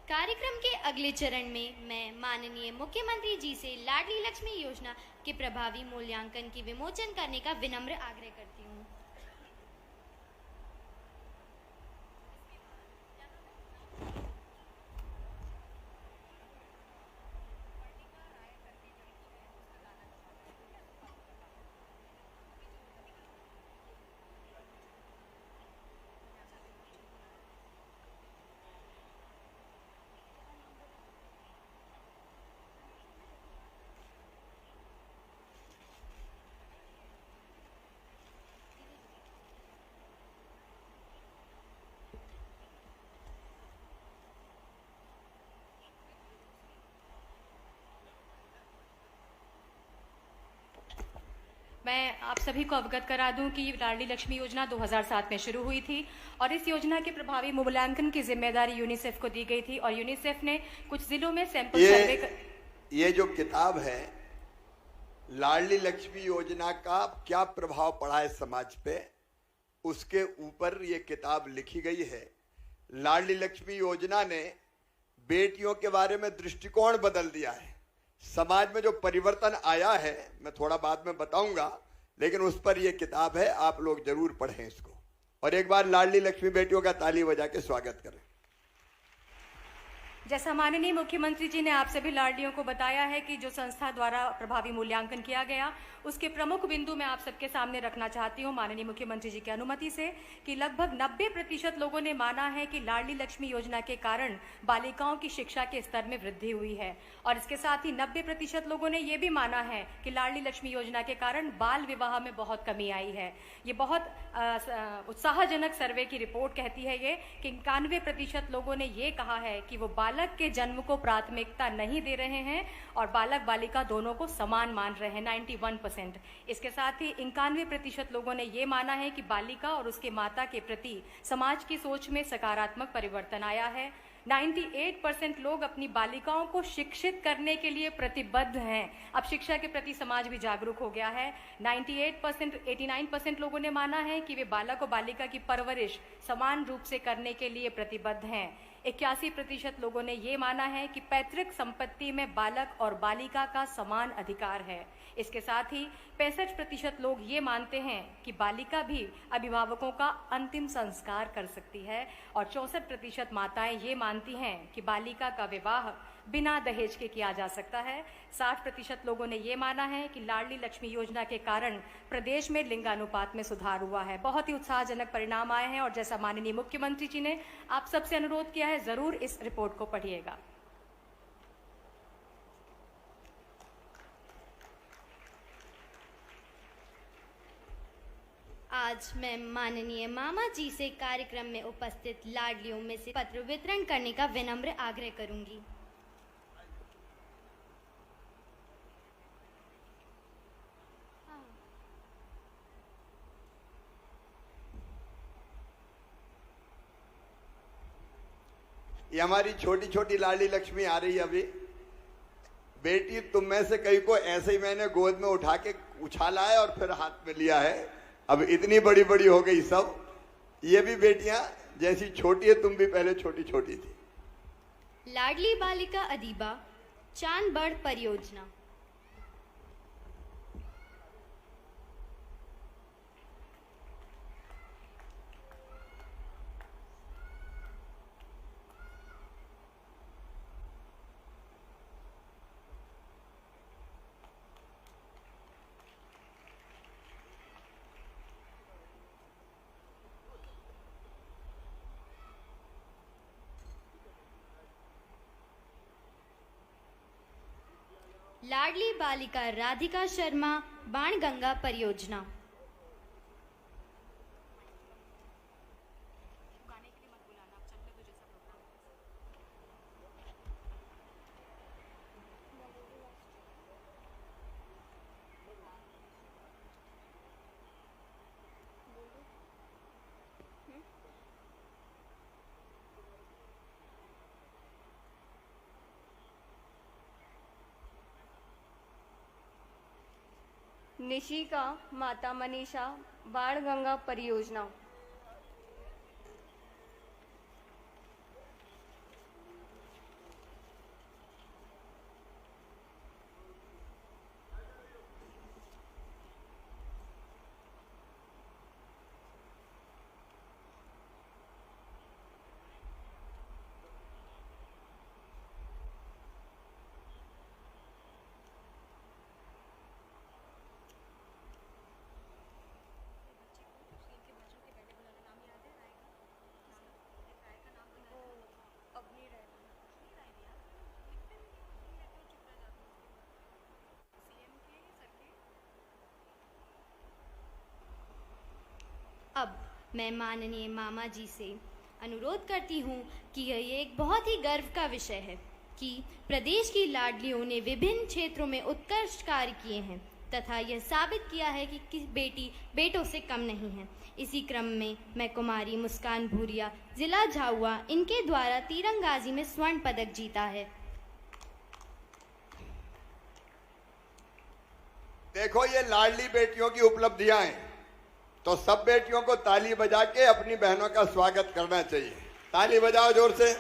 कार्यक्रम के अगले चरण में मैं माननीय मुख्यमंत्री जी से लाडली लक्ष्मी योजना के प्रभावी मूल्यांकन की विमोचन करने का विनम्र आग्रह करती हूँ। मैं आप सभी को अवगत करा दूं कि लाडली लक्ष्मी योजना 2007 में शुरू हुई थी और इस योजना के प्रभावी मूल्यांकन की जिम्मेदारी यूनिसेफ को दी गई थी और यूनिसेफ ने कुछ जिलों में सैंपल सर्वे ये जो किताब है लाडली लक्ष्मी योजना का क्या प्रभाव पड़ा है समाज पे, उसके ऊपर ये किताब लिखी गई है। लाडली लक्ष्मी योजना ने बेटियों के बारे में दृष्टिकोण बदल दिया है। समाज में जो परिवर्तन आया है मैं थोड़ा बाद में बताऊंगा, लेकिन उस पर यह किताब है, आप लोग जरूर पढ़ें इसको और एक बार लाडली लक्ष्मी बेटियों का ताली बजा के स्वागत करें। जैसा माननीय मुख्यमंत्री जी ने आप सभी लाडलियों को बताया है कि जो संस्था द्वारा प्रभावी मूल्यांकन किया गया उसके प्रमुख बिंदु मैं आप सबके सामने रखना चाहती हूं माननीय मुख्यमंत्री जी की अनुमति से कि लगभग 90% लोगों ने माना है कि लाडली लक्ष्मी योजना के कारण बालिकाओं की शिक्षा के स्तर में वृद्धि हुई है और इसके साथ ही 90% लोगों ने यह भी माना है कि लाडली लक्ष्मी योजना के कारण बाल विवाह में बहुत कमी आई है। ये बहुत उत्साहजनक सर्वे की रिपोर्ट कहती है ये कि 91% लोगों ने ये कहा है कि वो बाल बालक के जन्म को प्राथमिकता नहीं दे रहे हैं और बालक बालिका दोनों को समान मान रहे हैं 91%। इसके साथ ही 91% लोगों ने ये माना है कि बालिका और उसके माता के प्रति समाज की सोच में सकारात्मक परिवर्तन आया है। 98% लोग अपनी बालिकाओं को शिक्षित करने के लिए प्रतिबद्ध हैं। अब शिक्षा के प्रति समाज भी जागरूक हो गया है। 89% लोगों ने माना है कि वे बालक और बालिका की परवरिश समान रूप से करने के लिए प्रतिबद्ध हैं। 81% लोगों ने ये माना है कि पैतृक संपत्ति में बालक और बालिका का समान अधिकार है। इसके साथ ही 65% लोग ये मानते हैं कि बालिका भी अभिभावकों का अंतिम संस्कार कर सकती है और 64% माताएं ये मानती हैं कि बालिका का विवाह बिना दहेज के किया जा सकता है। 60% लोगों ने ये माना है कि लाडली लक्ष्मी योजना के कारण प्रदेश में लिंगानुपात में सुधार हुआ है। बहुत ही उत्साहजनक परिणाम आए हैं और जैसा माननीय मुख्यमंत्री जी ने आप सबसे अनुरोध किया है, जरूर इस रिपोर्ट को पढ़िएगा। आज मैं माननीय मामा जी से कार्यक्रम में उपस्थित लाडलियों में से पत्र वितरण करने का विनम्र आग्रह करूंगी। ये हमारी छोटी छोटी लाडली लक्ष्मी आ रही है अभी। बेटी तुम में से कई को ऐसे ही मैंने गोद में उठा के उछाला है और फिर हाथ में लिया है। अब इतनी बड़ी बड़ी हो गई सब। ये भी बेटियां जैसी छोटी है, तुम भी पहले छोटी छोटी थी। लाडली बालिका अदीबा चांदबड़ परियोजना। लाडली बालिका राधिका शर्मा बाणगंगा परियोजना। निशिका माता मनीषा बाणगंगा परियोजना। अब मैं माननीय मामा जी से अनुरोध करती हूँ कि यह एक बहुत ही गर्व का विषय है कि प्रदेश की लाडलियों ने विभिन्न क्षेत्रों में उत्कृष्ट कार्य किए हैं तथा यह साबित किया है कि किस बेटी बेटों से कम नहीं है। इसी क्रम में मैं कुमारी मुस्कान भूरिया जिला झाबुआ इनके द्वारा तीरंदाजी में स्वर्ण पदक जीता है। देखो ये लाडली बेटियों की उपलब्धियां हैं, तो सब बेटियों को ताली बजा के अपनी बहनों का स्वागत करना चाहिए। ताली बजाओ जोर से।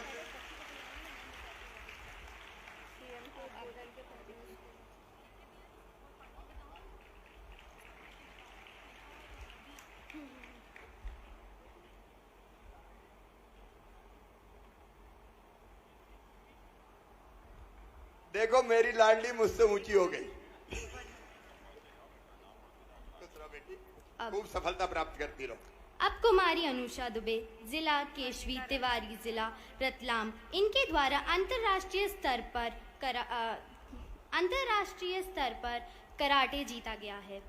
देखो मेरी लाडली मुझसे ऊंची हो गई। खूब सफलता प्राप्त करती रहो। अब कुमारी अनुषा दुबे जिला केशवी तिवारी जिला रतलाम इनके द्वारा अंतर्राष्ट्रीय स्तर पर कराटे जीता गया है।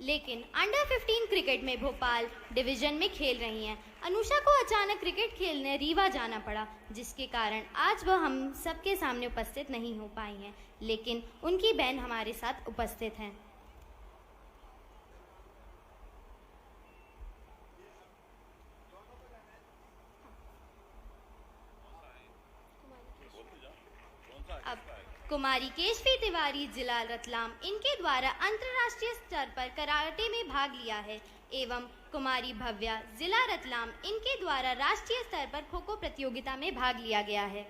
लेकिन अंडर 15 क्रिकेट में भोपाल डिवीजन में खेल रही हैं। अनुषा को अचानक क्रिकेट खेलने रीवा जाना पड़ा, जिसके कारण आज वह हम सबके सामने उपस्थित नहीं हो पाई हैं, लेकिन उनकी बहन हमारे साथ उपस्थित हैं। अब कुमारी केशवी तिवारी जिला रतलाम इनके द्वारा अंतर्राष्ट्रीय स्तर पर कराटे में भाग लिया है एवं कुमारी भव्या जिला रतलाम इनके द्वारा राष्ट्रीय स्तर पर खो खो प्रतियोगिता में भाग लिया गया है।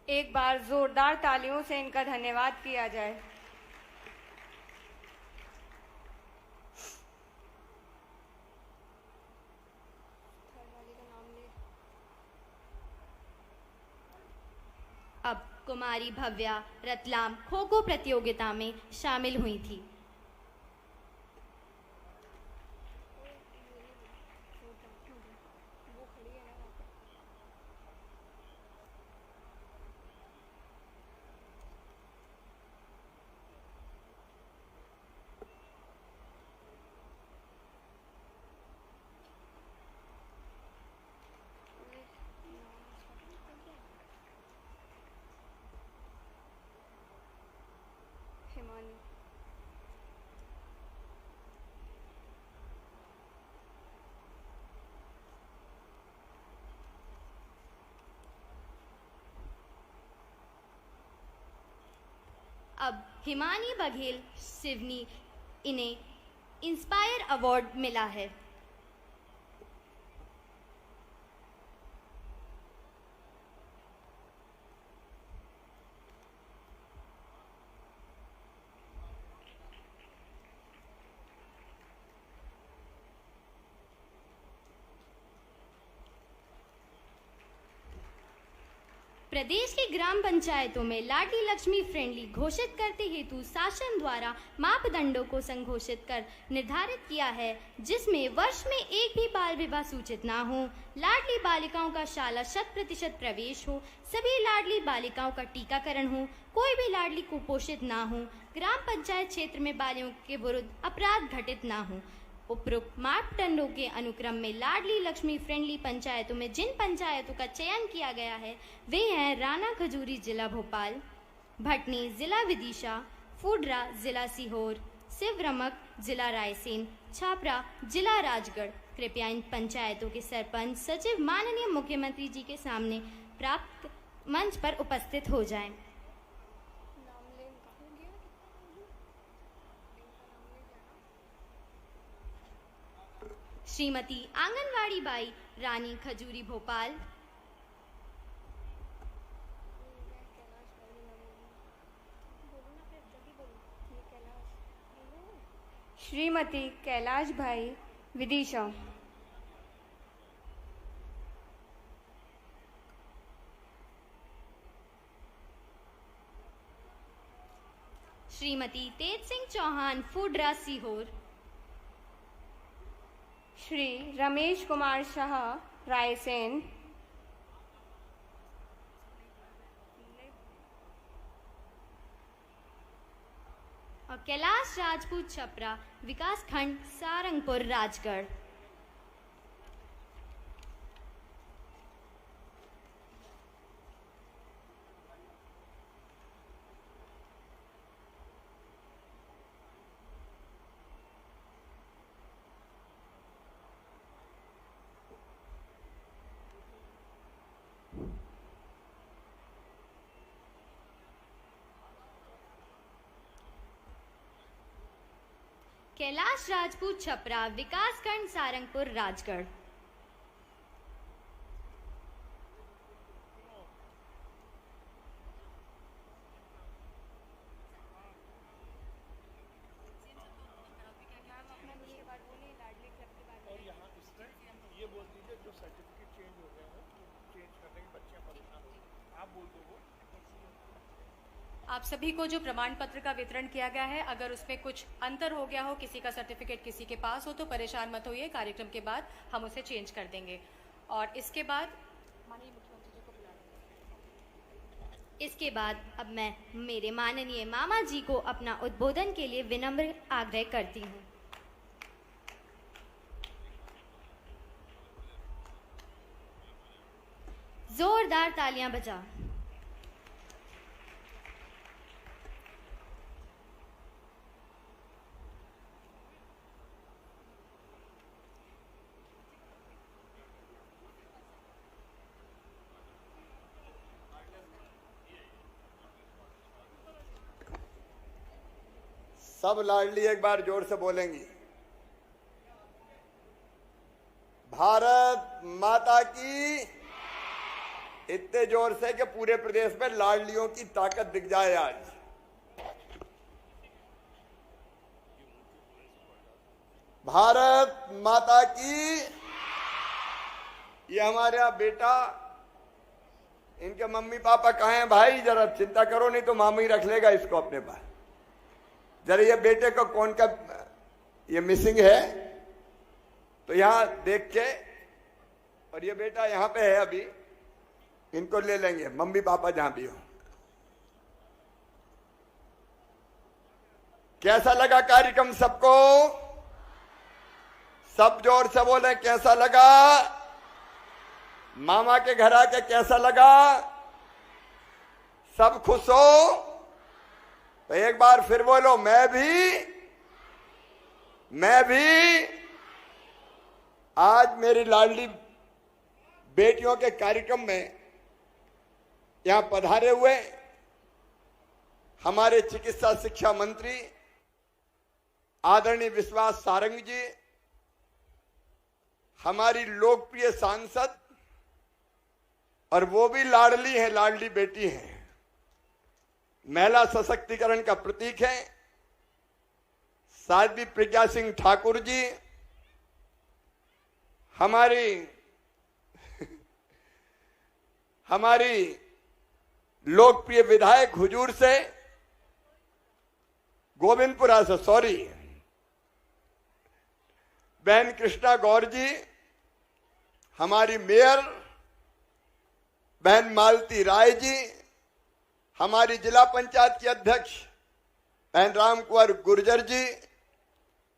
एक बार जोरदार तालियों से इनका धन्यवाद किया जाए। अब कुमारी भव्या रतलाम खो खो प्रतियोगिता में शामिल हुई थी। अब हिमानी बघेल सिवनी इन्हें इंस्पायर अवार्ड मिला है। प्रदेश की ग्राम पंचायतों में लाडली लक्ष्मी फ्रेंडली घोषित करते हेतु शासन द्वारा मापदंडों को संघोषित कर निर्धारित किया है, जिसमें वर्ष में एक भी बाल विवाह सूचित ना हो, लाडली बालिकाओं का शाला 100% प्रवेश हो, सभी लाडली बालिकाओं का टीकाकरण हो, कोई भी लाडली कुपोषित ना हो, ग्राम पंचायत क्षेत्र में बालियों के विरुद्ध अपराध घटित ना हो। उपरोक्त मापदंडों के अनुक्रम में लाडली लक्ष्मी फ्रेंडली पंचायतों में जिन पंचायतों का चयन किया गया है वे हैं राना खजूरी जिला भोपाल, भटनी जिला विदिशा, फुडरा जिला सीहोर, शिवरमक जिला रायसेन, छापरा जिला राजगढ़। कृपया इन पंचायतों के सरपंच सचिव माननीय मुख्यमंत्री जी के सामने प्राप्त मंच पर उपस्थित हो जाएं। श्रीमती आंगनवाड़ी बाई रानी खजूरी भोपाल, श्रीमती कैलाश भाई विदिशा, श्रीमती तेज सिंह चौहान फुडरा सीहोर, श्री रमेश कुमार शाह रायसेन, और कैलाश राजपूत छपरा विकास खंड सारंगपुर राजगढ़। कैलाश राजपूत छपरा विकास खंड सारंगपुर राजगढ़। आप सभी को जो प्रमाण पत्र का वितरण किया गया है, अगर उसमें कुछ अंतर हो गया हो, किसी का सर्टिफिकेट किसी के पास हो, तो परेशान मत होइए, कार्यक्रम के बाद हम उसे चेंज कर देंगे। और इसके बाद माननीय मुख्यमंत्री जी को बुला लेंगे। इसके बाद अब मैं मेरे माननीय मामा जी को अपना उद्बोधन के लिए विनम्र आग्रह करती हूँ। जोरदार तालियां बजा। सब लाडली एक बार जोर से बोलेंगी, भारत माता की, इतने जोर से कि पूरे प्रदेश में लाडलियों की ताकत दिख जाए। आज भारत माता की। ये हमारे यहाँ बेटा, इनके मम्मी पापा कहाँ हैं भाई? जरा चिंता करो, नहीं तो मामू ही रख लेगा इसको अपने पास। जरा ये बेटे को कौन का ये मिसिंग है तो यहां देख के, और ये बेटा यहां पे है अभी, इनको ले लेंगे मम्मी पापा जहां भी हो। कैसा लगा कार्यक्रम सबको? सब जोर से बोले कैसा लगा? मामा के घर आके कैसा लगा? सब खुश हो? तो एक बार फिर बोलो, मैं भी। आज मेरी लाडली बेटियों के कार्यक्रम में यहां पधारे हुए हमारे चिकित्सा शिक्षा मंत्री आदरणीय विश्वास सारंग जी, हमारी लोकप्रिय सांसद, और वो भी लाडली है, लाडली बेटी है, महिला सशक्तिकरण का प्रतीक है, साध्वी प्रज्ञा सिंह ठाकुर जी, हमारी लोकप्रिय विधायक हुजूर से, गोविंदपुरा से, सॉरी, बहन कृष्णा गौर जी, हमारी मेयर बहन मालती राय जी, हमारी जिला पंचायत की अध्यक्ष बहन राम कुंवर गुर्जर जी,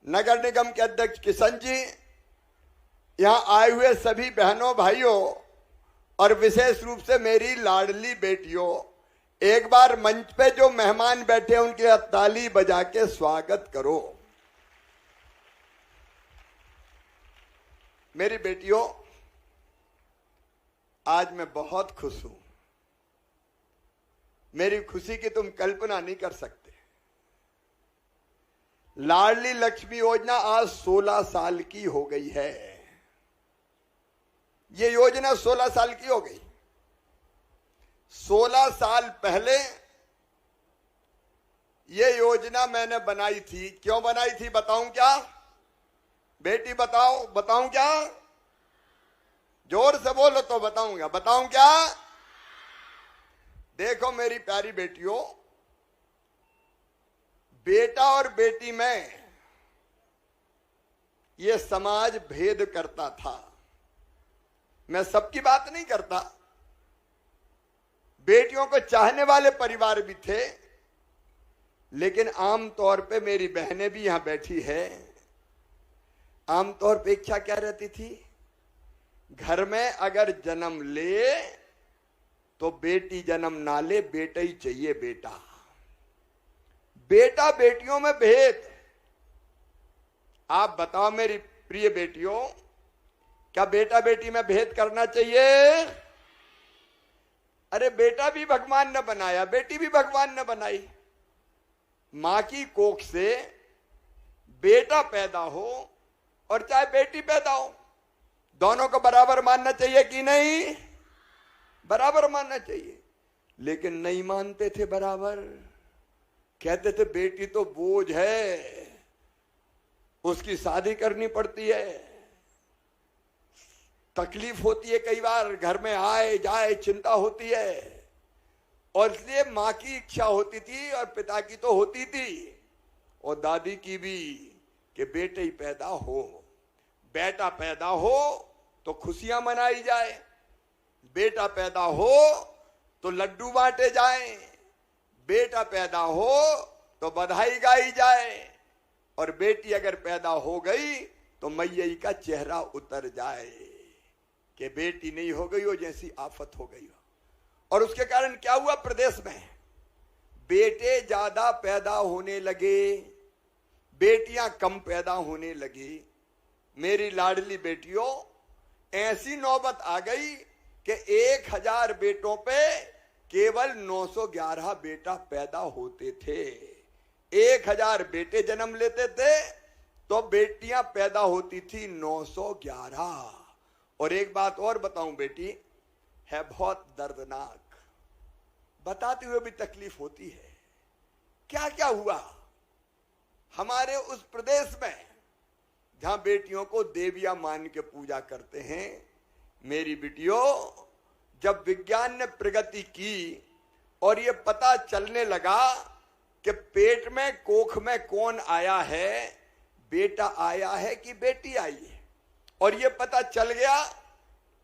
नगर निगम के अध्यक्ष किशन जी, यहां आए हुए सभी बहनों भाइयों और विशेष रूप से मेरी लाडली बेटियों, एक बार मंच पे जो मेहमान बैठे हैं उनके लिए ताली बजा के स्वागत करो। मेरी बेटियों, आज मैं बहुत खुश हूं। मेरी खुशी की तुम कल्पना नहीं कर सकते। लाडली लक्ष्मी योजना आज 16 साल की हो गई है। ये योजना 16 साल की हो गई। 16 साल पहले ये योजना मैंने बनाई थी। क्यों बनाई थी बताऊं क्या? बेटी बताऊं क्या? जोर से बोलो तो बताऊंगा। बताऊं क्या? देखो मेरी प्यारी बेटियों, बेटा और बेटी में ये समाज भेद करता था। मैं सबकी बात नहीं करता, बेटियों को चाहने वाले परिवार भी थे, लेकिन आमतौर पे मेरी बहनें भी यहां बैठी है, आमतौर पे इच्छा क्या रहती थी? घर में अगर जन्म ले तो बेटी जन्म ना ले, बेटा ही चाहिए बेटा। बेटा बेटियों में भेद। आप बताओ मेरी प्रिय बेटियों, क्या बेटा बेटी में भेद करना चाहिए? अरे बेटा भी भगवान ने बनाया, बेटी भी भगवान ने बनाई। मां की कोख से बेटा पैदा हो और चाहे बेटी पैदा हो, दोनों को बराबर मानना चाहिए कि नहीं? बराबर मानना चाहिए। लेकिन नहीं मानते थे बराबर। कहते थे बेटी तो बोझ है, उसकी शादी करनी पड़ती है, तकलीफ होती है, कई बार घर में आए जाए चिंता होती है। और इसलिए मां की इच्छा होती थी और पिता की तो होती थी और दादी की भी, कि बेटे ही पैदा हो, बेटा पैदा हो तो खुशियां मनाई जाए, बेटा पैदा हो तो लड्डू बांटे जाएं, बेटा पैदा हो तो बधाई गाई जाए, और बेटी अगर पैदा हो गई तो मैया का चेहरा उतर जाए कि बेटी नहीं हो गई हो जैसी आफत हो गई हो। और उसके कारण क्या हुआ, प्रदेश में बेटे ज्यादा पैदा होने लगे, बेटियां कम पैदा होने लगी। मेरी लाडली बेटियों, ऐसी नौबत आ गई कि 1000 बेटों पे केवल 911 बेटा पैदा होते थे। 1000 बेटे जन्म लेते थे तो बेटियां पैदा होती थी 911। और एक बात और बताऊं बेटी, है बहुत दर्दनाक, बताते हुए भी तकलीफ होती है। क्या क्या हुआ हमारे उस प्रदेश में जहां बेटियों को देवियां मान के पूजा करते हैं। मेरी बेटियों, जब विज्ञान ने प्रगति की और ये पता चलने लगा कि पेट में कोख में कौन आया है, बेटा आया है कि बेटी आई है, और ये पता चल गया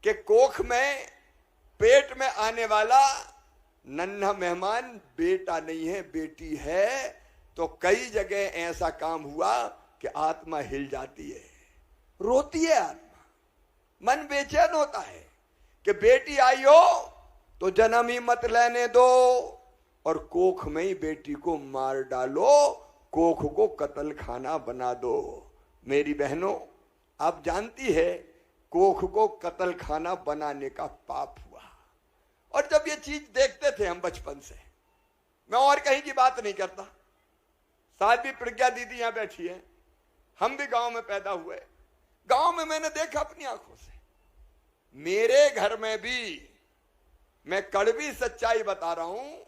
कि कोख में पेट में आने वाला नन्हा मेहमान बेटा नहीं है बेटी है, तो कई जगह ऐसा काम हुआ कि आत्मा हिल जाती है, रोती है आत्मा, मन बेचैन होता है कि बेटी आई हो तो जन्म ही मत लेने दो, और कोख में ही बेटी को मार डालो, कोख को कत्ल खाना बना दो। मेरी बहनों, आप जानती है कोख को कत्ल खाना बनाने का पाप हुआ। और जब ये चीज देखते थे हम बचपन से, मैं और कहीं की बात नहीं करता, साध्वी प्रज्ञा दीदी यहां बैठी है, हम भी गांव में पैदा हुए, गांव में मैंने देखा अपनी आंखों से। मेरे घर में भी, मैं कड़वी सच्चाई बता रहा हूं,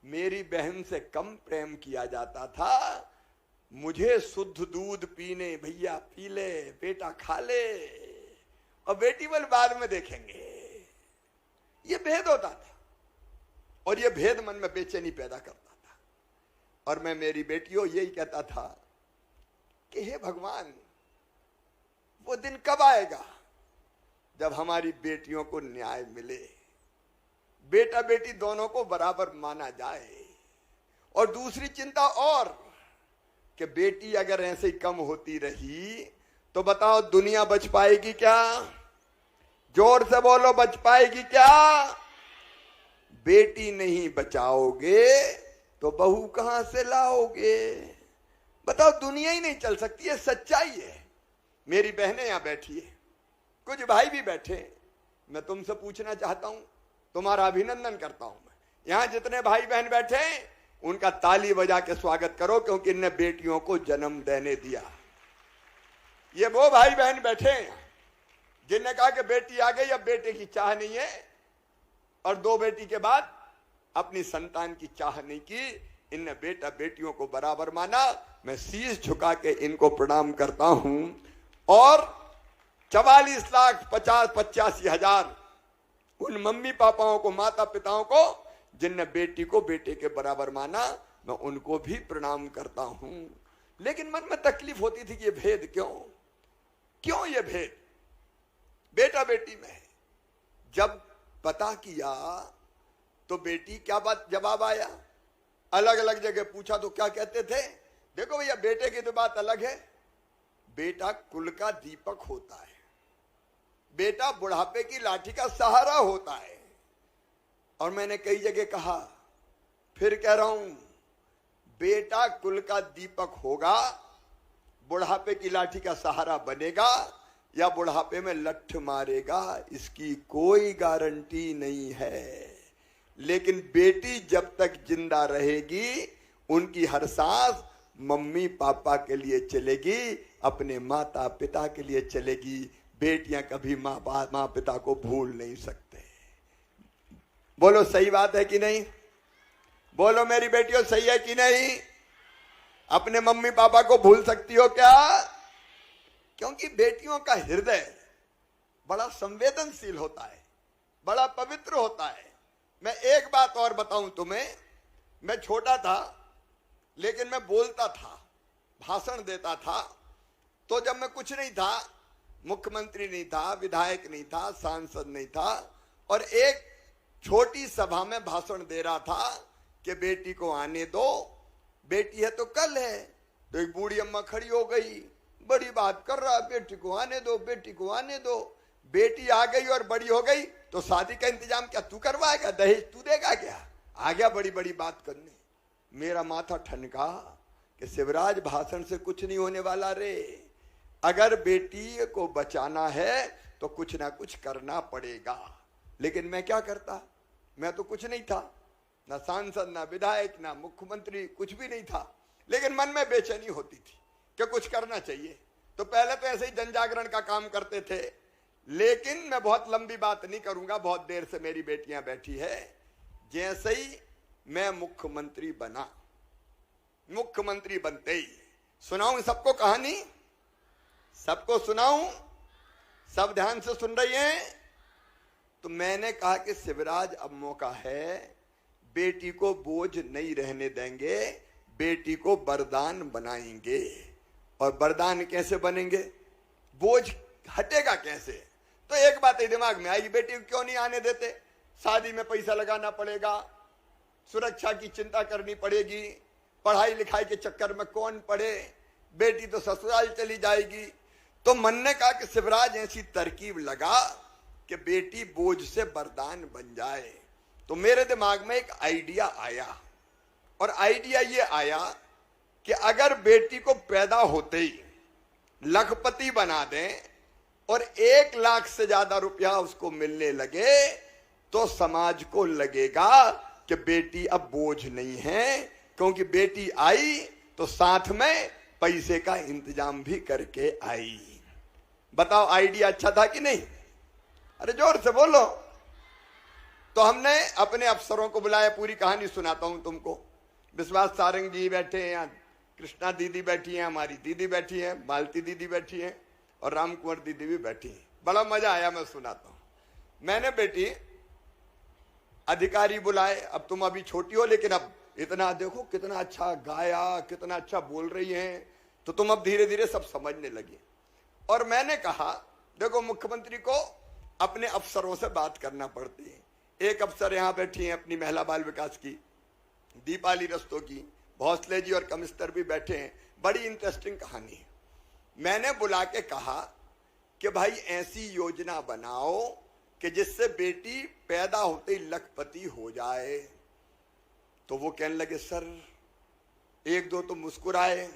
मेरी बहन से कम प्रेम किया जाता था। मुझे शुद्ध दूध पीने, भैया पी ले, बेटा खा ले, और बेटी वाल बाद में देखेंगे, ये भेद होता था। और ये भेद मन में बेचैनी पैदा करता था। और मैं मेरी बेटियों यही कहता था कि हे भगवान, वो दिन कब आएगा जब हमारी बेटियों को न्याय मिले, बेटा बेटी दोनों को बराबर माना जाए। और दूसरी चिंता और कि बेटी अगर ऐसे ही कम होती रही तो बताओ दुनिया बच पाएगी क्या? जोर से बोलो, बच पाएगी क्या? बेटी नहीं बचाओगे तो बहू कहां से लाओगे? बताओ, दुनिया ही नहीं चल सकती है, सच्चाई है। मेरी बहनें यहां बैठी है, कुछ भाई भी बैठे। मैं तुमसे पूछना चाहता हूं, तुम्हारा अभिनंदन करता हूं मैं। यहां जितने भाई बहन बैठे हैं उनका ताली बजा के स्वागत करो, क्योंकि इनने बेटियों को जन्म देने दिया। ये वो भाई बहन बैठे हैं जिनने कहा कि बेटी आ गई, अब बेटे की चाह नहीं है, और 2 बेटी के बाद अपनी संतान की चाह नहीं की। इनने बेटा बेटियों को बराबर माना। मैं शीश झुका के इनको प्रणाम करता हूं। और 44,85,85,000 उन मम्मी पापाओं को, माता पिताओं को जिनने बेटी को बेटे के बराबर माना, मैं उनको भी प्रणाम करता हूं। लेकिन मन में तकलीफ होती थी कि ये भेद क्यों ये भेद बेटा बेटी में है। जब पता किया तो बेटी क्या बात जवाब आया, अलग अलग जगह पूछा तो क्या कहते थे, देखो भैया बेटे की तो बात अलग है, बेटा कुल का दीपक होता है, बेटा बुढ़ापे की लाठी का सहारा होता है। और मैंने कई जगह कहा, फिर कह रहा हूं, बेटा कुल का दीपक होगा, बुढ़ापे की लाठी का सहारा बनेगा या बुढ़ापे में लठ मारेगा, इसकी कोई गारंटी नहीं है। लेकिन बेटी जब तक जिंदा रहेगी, उनकी हर सांस मम्मी पापा के लिए चलेगी, अपने माता पिता के लिए चलेगी। बेटियां कभी माँ पिता को भूल नहीं सकते। बोलो सही बात है कि नहीं? बोलो मेरी बेटियों, सही है कि नहीं? अपने मम्मी पापा को भूल सकती हो क्या? क्योंकि बेटियों का हृदय बड़ा संवेदनशील होता है, बड़ा पवित्र होता है। मैं एक बात और बताऊं तुम्हें, मैं छोटा था लेकिन मैं बोलता था, भाषण देता था। तो जब मैं कुछ नहीं था, मुख्यमंत्री नहीं था, विधायक नहीं था, सांसद नहीं था, और एक छोटी सभा में भाषण दे रहा था कि बेटी को आने दो, बेटी है तो कल है। तो एक बूढ़ी अम्मा खड़ी हो गई, बड़ी बात कर रहा, बेटी को आने दो, बेटी को आने दो। बेटी आ गई और बड़ी हो गई तो शादी का इंतजाम क्या तू करवाएगा, दहेज तू देगा क्या? आ गया बड़ी बड़ी बात करने। मेरा माथा ठनका कि शिवराज भाषण से कुछ नहीं होने वाला रे। अगर बेटी को बचाना है तो कुछ ना कुछ करना पड़ेगा। लेकिन मैं क्या करता, मैं तो कुछ नहीं था, ना सांसद, ना विधायक, ना मुख्यमंत्री, कुछ भी नहीं था। लेकिन मन में बेचैनी होती थी कि कुछ करना चाहिए। तो पहले तो ऐसे ही जन जागरण का काम करते थे। लेकिन मैं बहुत लंबी बात नहीं करूंगा, बहुत देर से मेरी बेटियां बैठी है। जैसे ही मैं मुख्यमंत्री बना, मुख्यमंत्री बनते ही सुनाऊं सबको कहानी, सबको सुनाऊं, सब ध्यान से सुन रही हैं? तो मैंने कहा कि शिवराज अब मौका है, बेटी को बोझ नहीं रहने देंगे, बेटी को वरदान बनाएंगे। और वरदान कैसे बनेंगे, बोझ हटेगा कैसे? तो एक बात ही दिमाग में आई, बेटी को क्यों नहीं आने देते? शादी में पैसा लगाना पड़ेगा, सुरक्षा की चिंता करनी पड़ेगी, पढ़ाई लिखाई के चक्कर में कौन पढ़े, बेटी तो ससुराल चली जाएगी। तो मन ने कहा कि शिवराज ऐसी तरकीब लगा कि बेटी बोझ से वरदान बन जाए। तो मेरे दिमाग में एक आइडिया आया, और आइडिया ये आया कि अगर बेटी को पैदा होते ही लखपति बना दें और 1 लाख से ज्यादा रुपया उसको मिलने लगे तो समाज को लगेगा कि बेटी अब बोझ नहीं है, क्योंकि बेटी आई तो साथ में पैसे का इंतजाम भी करके आई। बताओ आइडिया अच्छा था कि नहीं? अरे जोर से बोलो। तो हमने अपने अफसरों को बुलाया, पूरी कहानी सुनाता हूं तुमको। विश्वास सारंग जी बैठे हैं यहाँ, कृष्णा दीदी बैठी हैं, हमारी दीदी बैठी है, मालती दीदी बैठी है, और राम कुंवर दीदी भी बैठी है। बड़ा मजा आया, मैं सुनाता हूं। मैंने बेटी अधिकारी बुलाए, अब तुम अभी छोटी हो लेकिन अब इतना देखो कितना अच्छा गाया, कितना अच्छा बोल रही हैं, तो तुम अब धीरे धीरे सब समझने लगी। और मैंने कहा देखो मुख्यमंत्री को अपने अफसरों से बात करना पड़ती है। एक अफसर यहाँ बैठी हैं अपनी महिला बाल विकास की, दीपाली रस्तों की, भोसले जी और कमिश्नर भी बैठे हैं। बड़ी इंटरेस्टिंग कहानी है। मैंने बुला के कहा कि भाई ऐसी योजना बनाओ कि जिससे बेटी पैदा होते ही लखपति हो जाए। तो वो कहने लगे सर, एक दो तो मुस्कुराए,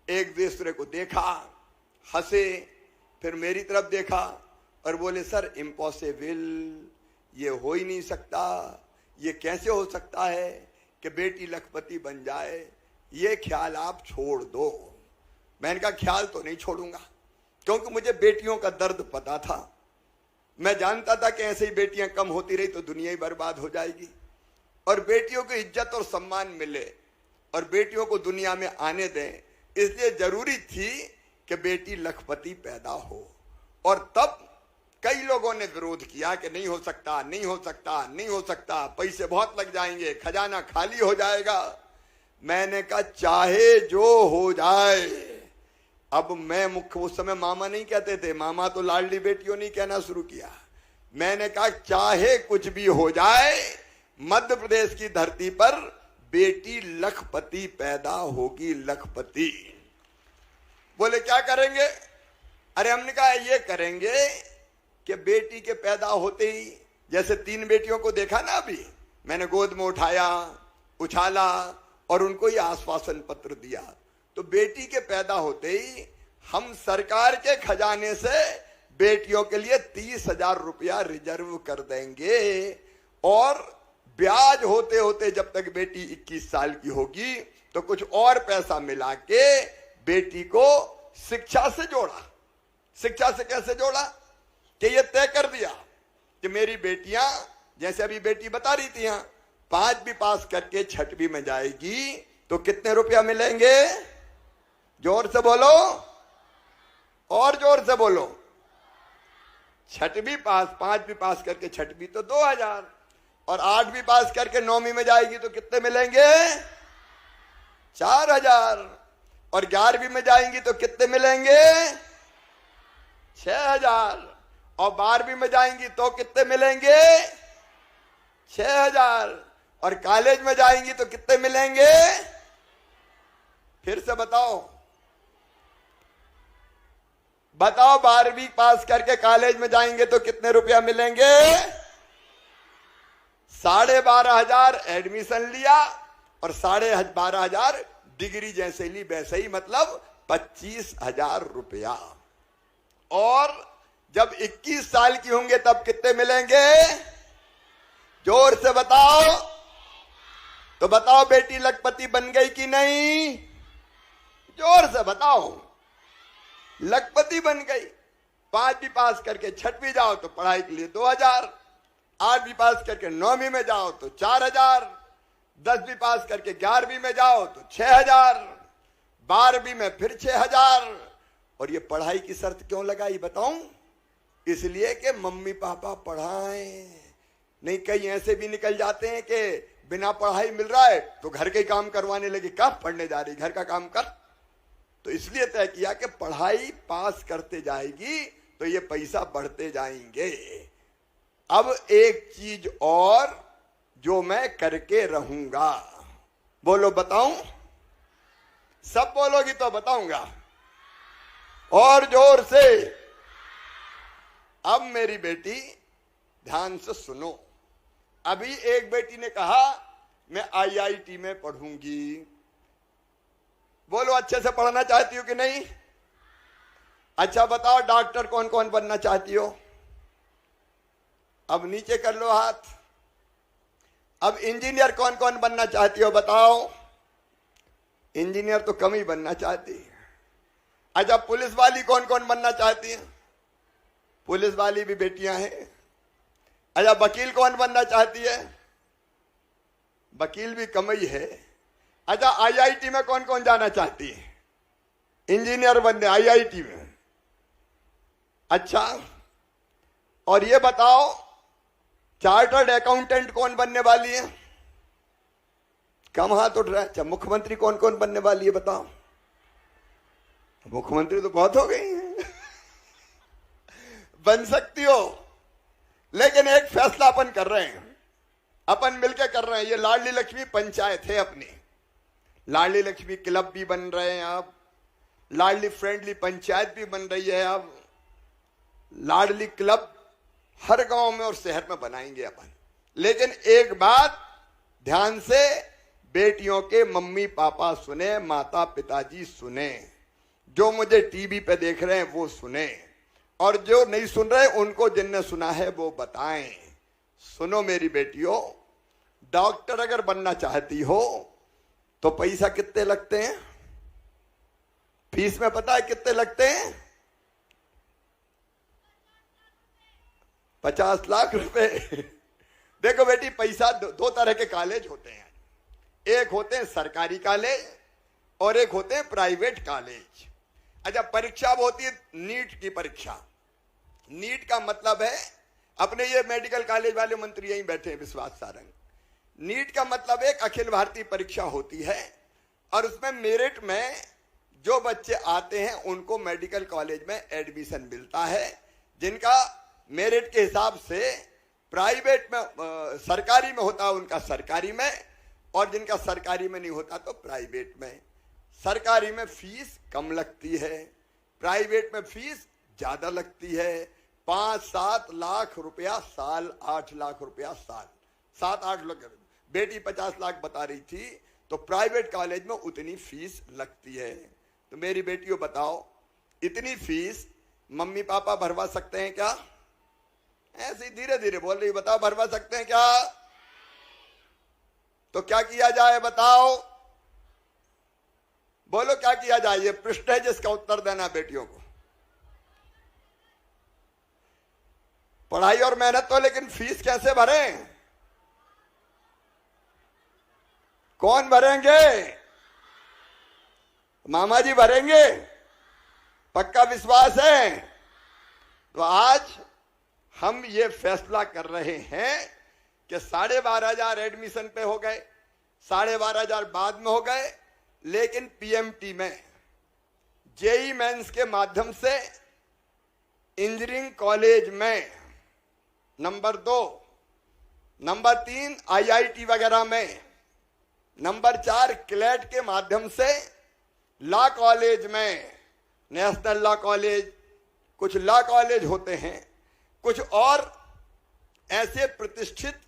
एक दूसरे को देखा, हंसे, फिर मेरी तरफ देखा और बोले सर इम्पॉसिबल, ये हो ही नहीं सकता, ये कैसे हो सकता है कि बेटी लखपति बन जाए, ये ख्याल आप छोड़ दो। मैंने कहा ख्याल तो नहीं छोड़ूंगा, क्योंकि मुझे बेटियों का दर्द पता था। मैं जानता था कि ऐसे ही बेटियां कम होती रही तो दुनिया ही बर्बाद हो जाएगी, और बेटियों को इज्जत और सम्मान मिले और बेटियों को दुनिया में आने दें, इसलिए जरूरी थी कि बेटी लखपति पैदा हो। और तब कई लोगों ने विरोध किया कि नहीं हो सकता, नहीं हो सकता, नहीं हो सकता, पैसे बहुत लग जाएंगे, खजाना खाली हो जाएगा। मैंने कहा चाहे जो हो जाए। अब मैं मुख्य, उस समय मामा नहीं कहते थे, मामा तो लाडली बेटियों नहीं कहना शुरू किया। मैंने कहा चाहे कुछ भी हो जाए, मध्य प्रदेश की धरती पर बेटी लखपति पैदा होगी, लखपति। बोले क्या करेंगे? अरे हमने कहा ये करेंगे कि बेटी के पैदा होते ही, जैसे 3 बेटियों को देखा ना अभी, मैंने गोद में उठाया, उछाला और उनको ये आश्वासन पत्र दिया। तो बेटी के पैदा होते ही हम सरकार के खजाने से बेटियों के लिए 30,000 रुपया रिजर्व कर देंगे, और ब्याज होते होते जब तक बेटी 21 साल की होगी तो कुछ और पैसा मिला के बेटी को शिक्षा से जोड़ा। शिक्षा से कैसे जोड़ा? कि ये तय कर दिया कि मेरी बेटियां, जैसे अभी बेटी बता रही थी यहाँ, 5वीं पास करके 6वीं में जाएगी तो कितने रुपया मिलेंगे? जोर से बोलो, और जोर से बोलो। 6वीं पास, 5वीं पास करके 6वीं तो 2,000, और 8वीं पास करके 9वीं में जाएगी तो कितने मिलेंगे? 4,000, और 11वीं में जाएंगी तो कितने मिलेंगे? 6,000, और 12वीं में जाएंगी तो कितने मिलेंगे? 6,000। और कॉलेज में जाएंगी तो कितने मिलेंगे? फिर से बताओ, बताओ 12वीं पास करके कॉलेज में जाएंगे तो कितने रुपया मिलेंगे? 12,500 एडमिशन लिया और 12,500 डिग्री जैसे ली वैसे ही, मतलब 25,000 रुपया। और जब 21 साल की होंगे तब कितने मिलेंगे? जोर से बताओ। तो बताओ बेटी लखपति बन गई कि नहीं? जोर से बताओ। लखपति बन गई। 5वीं पास करके 6वीं जाओ तो पढ़ाई के लिए 2,000, 8वीं पास करके 9वीं में जाओ तो 4,000, 10वीं पास करके 11वीं में जाओ तो 6,000, 12वीं में फिर 6,000। और ये पढ़ाई की शर्त क्यों लगाई बताऊं? इसलिए कि मम्मी पापा पढ़ाएं। नहीं, कई ऐसे भी निकल जाते हैं कि बिना पढ़ाई मिल रहा है तो घर के काम करवाने लगे। कब पढ़ने जा रही, घर का काम कर। तो इसलिए तय किया कि पढ़ाई पास करते जाएगी तो ये पैसा बढ़ते जाएंगे। अब एक चीज और जो मैं करके रहूंगा, बोलो बताऊं? सब बोलोगी तो बताऊंगा और जोर से। अब मेरी बेटी ध्यान से सुनो। अभी एक बेटी ने कहा मैं IIT में पढ़ूंगी। बोलो अच्छे से पढ़ना चाहती हो कि नहीं? अच्छा बताओ डॉक्टर कौन कौन बनना चाहती हो? अब नीचे कर लो हाथ। अब इंजीनियर कौन कौन बनना चाहती हो बताओ? इंजीनियर तो कम ही बनना चाहती है। अच्छा पुलिस वाली कौन कौन बनना चाहती है? पुलिस वाली भी बेटियां हैं। अच्छा वकील कौन बनना चाहती है? वकील भी कम ही है। अच्छा IIT में कौन कौन जाना चाहती है? इंजीनियर बनने IIT में। अच्छा और ये बताओ चार्टर्ड अकाउंटेंट कौन बनने वाली है? कम हाथ उठ रहा है। अच्छा मुख्यमंत्री कौन कौन बनने वाली है बताओ? मुख्यमंत्री तो बहुत हो गई है। बन सकती हो, लेकिन एक फैसला अपन कर रहे हैं, अपन मिलकर कर रहे हैं। ये लाडली लक्ष्मी पंचायत है अपनी। लाडली लक्ष्मी क्लब भी बन रहे हैं अब, लाडली फ्रेंडली पंचायत भी बन रही है अब। लाडली क्लब हर गांव में और शहर में बनाएंगे अपन। लेकिन एक बात ध्यान से बेटियों के मम्मी पापा सुने, माता पिताजी सुने, जो मुझे टीवी पे देख रहे हैं वो सुने, और जो नहीं सुन रहे उनको जिनने सुना है वो बताएं। सुनो मेरी बेटियों, डॉक्टर अगर बनना चाहती हो तो पैसा कितने लगते हैं? फीस में पता है कितने लगते हैं? 50 लाख रुपए। देखो बेटी पैसा दो तरह के कॉलेज होते हैं। एक होते हैं सरकारी कॉलेज और एक होते हैं प्राइवेट कॉलेज। अच्छा परीक्षा होती है नीट की परीक्षा। नीट का मतलब है, अपने ये मेडिकल कॉलेज वाले मंत्री यहीं बैठे हैं विश्वास सारंग। नीट का मतलब एक अखिल भारतीय परीक्षा होती है और उसमें मेरिट में जो बच्चे आते हैं उनको मेडिकल कॉलेज में एडमिशन मिलता है। जिनका मेरिट के हिसाब से प्राइवेट में सरकारी में होता है उनका सरकारी में, और जिनका सरकारी में नहीं होता तो प्राइवेट में। सरकारी में फीस कम लगती है, प्राइवेट में फीस ज्यादा लगती है। 5-7 लाख रुपया साल, 8 लाख रुपया साल, 7-8 लाख। बेटी 50 लाख बता रही थी, तो प्राइवेट कॉलेज में उतनी फीस लगती है। तो मेरी बेटियों बताओ, इतनी फीस मम्मी पापा भरवा सकते हैं क्या? ऐसे धीरे धीरे बोल रही, बताओ भरवा सकते हैं क्या? तो क्या किया जाए बताओ? बोलो क्या किया जाए? ये प्रश्न है जिसका उत्तर देना बेटियों को। पढ़ाई और मेहनत तो, लेकिन फीस कैसे भरें? कौन भरेंगे? मामा जी भरेंगे? पक्का विश्वास है? तो आज हम ये फैसला कर रहे हैं कि 12,500 एडमिशन पे हो गए, 12,500 बाद में हो गए, लेकिन पीएमटी में जेई मेंस के माध्यम से इंजीनियरिंग कॉलेज में नंबर 2 नंबर 3 IIT वगैरह में, नंबर 4 क्लेट के माध्यम से लॉ कॉलेज में, नेशनल लॉ कॉलेज, कुछ लॉ कॉलेज होते हैं, कुछ और ऐसे प्रतिष्ठित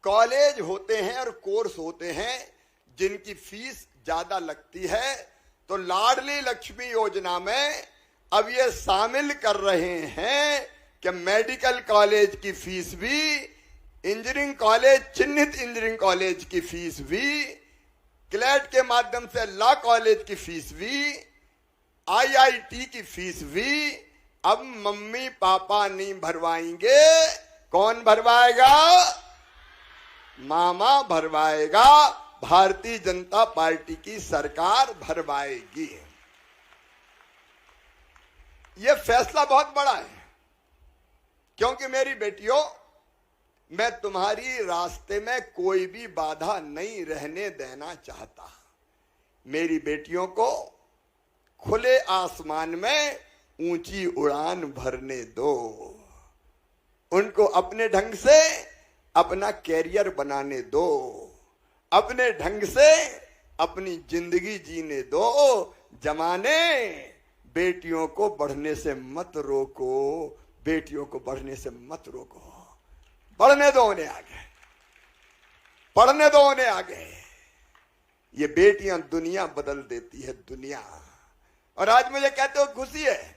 कॉलेज होते हैं और कोर्स होते हैं जिनकी फीस ज्यादा लगती है। तो लाडली लक्ष्मी योजना में अब ये शामिल कर रहे हैं कि मेडिकल कॉलेज की फीस भी, इंजीनियरिंग कॉलेज, चिन्हित इंजीनियरिंग कॉलेज की फीस भी, क्लेट के माध्यम से लॉ कॉलेज की फीस भी, IIT की फीस भी अब मम्मी पापा नहीं भरवाएंगे। कौन भरवाएगा? मामा भरवाएगा, भारतीय जनता पार्टी की सरकार भरवाएगी। यह फैसला बहुत बड़ा है, क्योंकि मेरी बेटियों, मैं तुम्हारी रास्ते में कोई भी बाधा नहीं रहने देना चाहता। मेरी बेटियों को खुले आसमान में ऊंची उड़ान भरने दो, उनको अपने ढंग से अपना कैरियर बनाने दो, अपने ढंग से अपनी जिंदगी जीने दो। जमाने बेटियों को बढ़ने से मत रोको, बेटियों को बढ़ने से मत रोको, बढ़ने दो उन्हें आगे, पढ़ने दो उन्हें आगे। ये बेटियां दुनिया बदल देती है, दुनिया। और आज मुझे कहते हो खुशी है,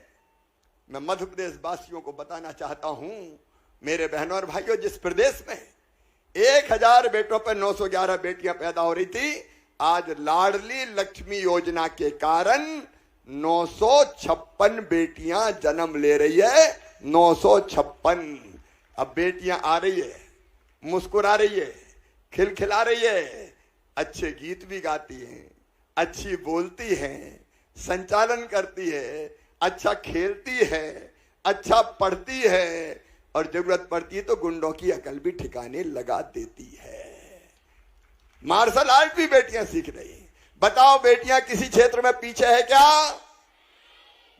मैं मध्य प्रदेश वासियों को बताना चाहता हूं, मेरे बहनों और भाइयों, जिस प्रदेश में 1000 बेटों पर 911 बेटियां पैदा हो रही थी, आज लाडली लक्ष्मी योजना के कारण 956 बेटियां जन्म ले रही है। 956। अब बेटियां आ रही है, मुस्कुरा रही है, खिलखिला रही है, अच्छे गीत भी गाती हैं, अच्छी बोलती हैं, संचालन करती है, अच्छा खेलती है, अच्छा पढ़ती है, और जरूरत पड़ती है तो गुंडों की अकल भी ठिकाने लगा देती है। मार्शल आर्ट भी बेटियां सीख रही हैं। बताओ, बेटियां किसी क्षेत्र में पीछे है क्या?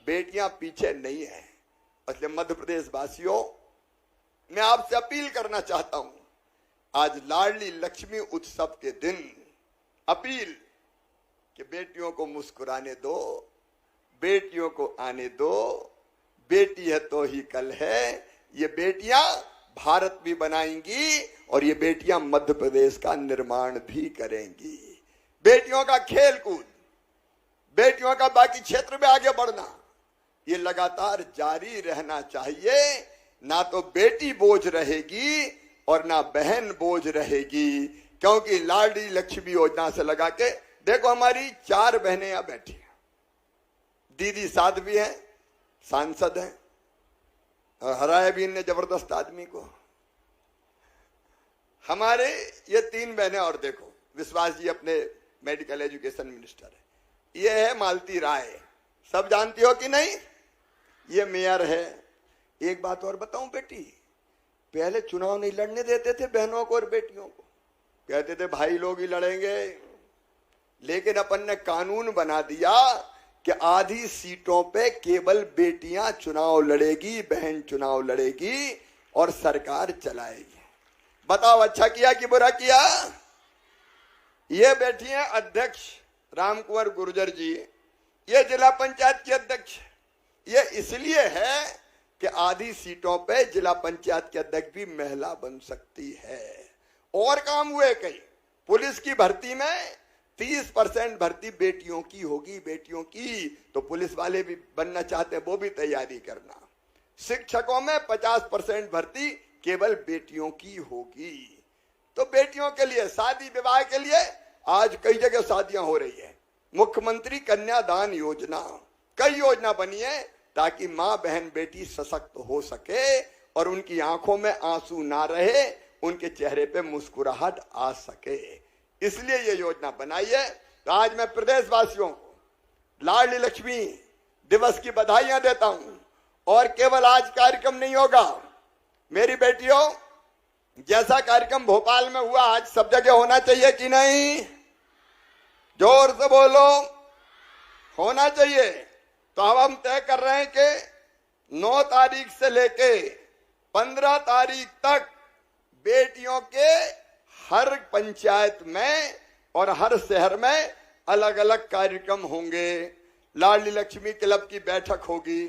बेटियां पीछे नहीं है। इसलिए मध्य प्रदेश वासियों, मैं आपसे अपील करना चाहता हूं, आज लाडली लक्ष्मी उत्सव के दिन अपील कि बेटियों को मुस्कुराने दो, बेटियों को आने दो। बेटी है तो ही कल है। ये बेटियां भारत भी बनाएंगी और ये बेटियां मध्य प्रदेश का निर्माण भी करेंगी। बेटियों का खेल कूद, बेटियों का बाकी क्षेत्र में आगे बढ़ना, ये लगातार जारी रहना चाहिए। ना तो बेटी बोझ रहेगी और ना बहन बोझ रहेगी, क्योंकि लाडली लक्ष्मी योजना से लगा के देखो, हमारी 4 बहनें यहां बैठी हैं, दीदी साथ भी हैं, सांसद हैं, और हराया भी इनने जबरदस्त आदमी को। हमारे ये 3 बहनें, और देखो विश्वास जी अपने मेडिकल एजुकेशन मिनिस्टर है, ये है मालती राय, सब जानती हो कि नहीं, ये मेयर है। एक बात और बताऊं बेटी, पहले चुनाव नहीं लड़ने देते थे बहनों को और बेटियों को, कहते थे भाई लोग ही लड़ेंगे, लेकिन अपन ने कानून बना दिया कि आधी सीटों पे केवल बेटियां चुनाव लड़ेगी, बहन चुनाव लड़ेगी और सरकार चलाएगी। बताओ अच्छा किया कि बुरा किया? ये बैठी हैं अध्यक्ष राम कुंवर गुर्जर जी, ये जिला पंचायत की अध्यक्ष। ये इसलिए है कि आधी सीटों पे जिला पंचायत की अध्यक्ष भी महिला बन सकती है। और काम हुए कई, पुलिस की भर्ती में 30% भर्ती बेटियों की होगी, बेटियों की, तो पुलिस वाले भी बनना चाहते हैं, वो भी तैयारी करना। शिक्षकों में 50% भर्ती केवल बेटियों की होगी। तो बेटियों के लिए, शादी विवाह के लिए आज कई जगह शादियां हो रही है। मुख्यमंत्री कन्यादान योजना, कई योजना बनी है ताकि माँ बहन बेटी सशक्त हो सके और उनकी आंखों में आंसू ना रहे, उनके चेहरे पे मुस्कुराहट आ सके, इसलिए ये योजना बनाई है। तो आज मैं प्रदेशवासियों को लाडली लक्ष्मी दिवस की बधाइयां देता हूं। और केवल आज कार्यक्रम नहीं होगा मेरी बेटियों, जैसा कार्यक्रम भोपाल में हुआ आज सब जगह होना चाहिए कि नहीं? जोर से बोलो, होना चाहिए। तो अब हम तय कर रहे हैं कि 9 तारीख से लेके 15 तारीख तक बेटियों के हर पंचायत में और हर शहर में अलग अलग कार्यक्रम होंगे। लाडली लक्ष्मी क्लब की बैठक होगी,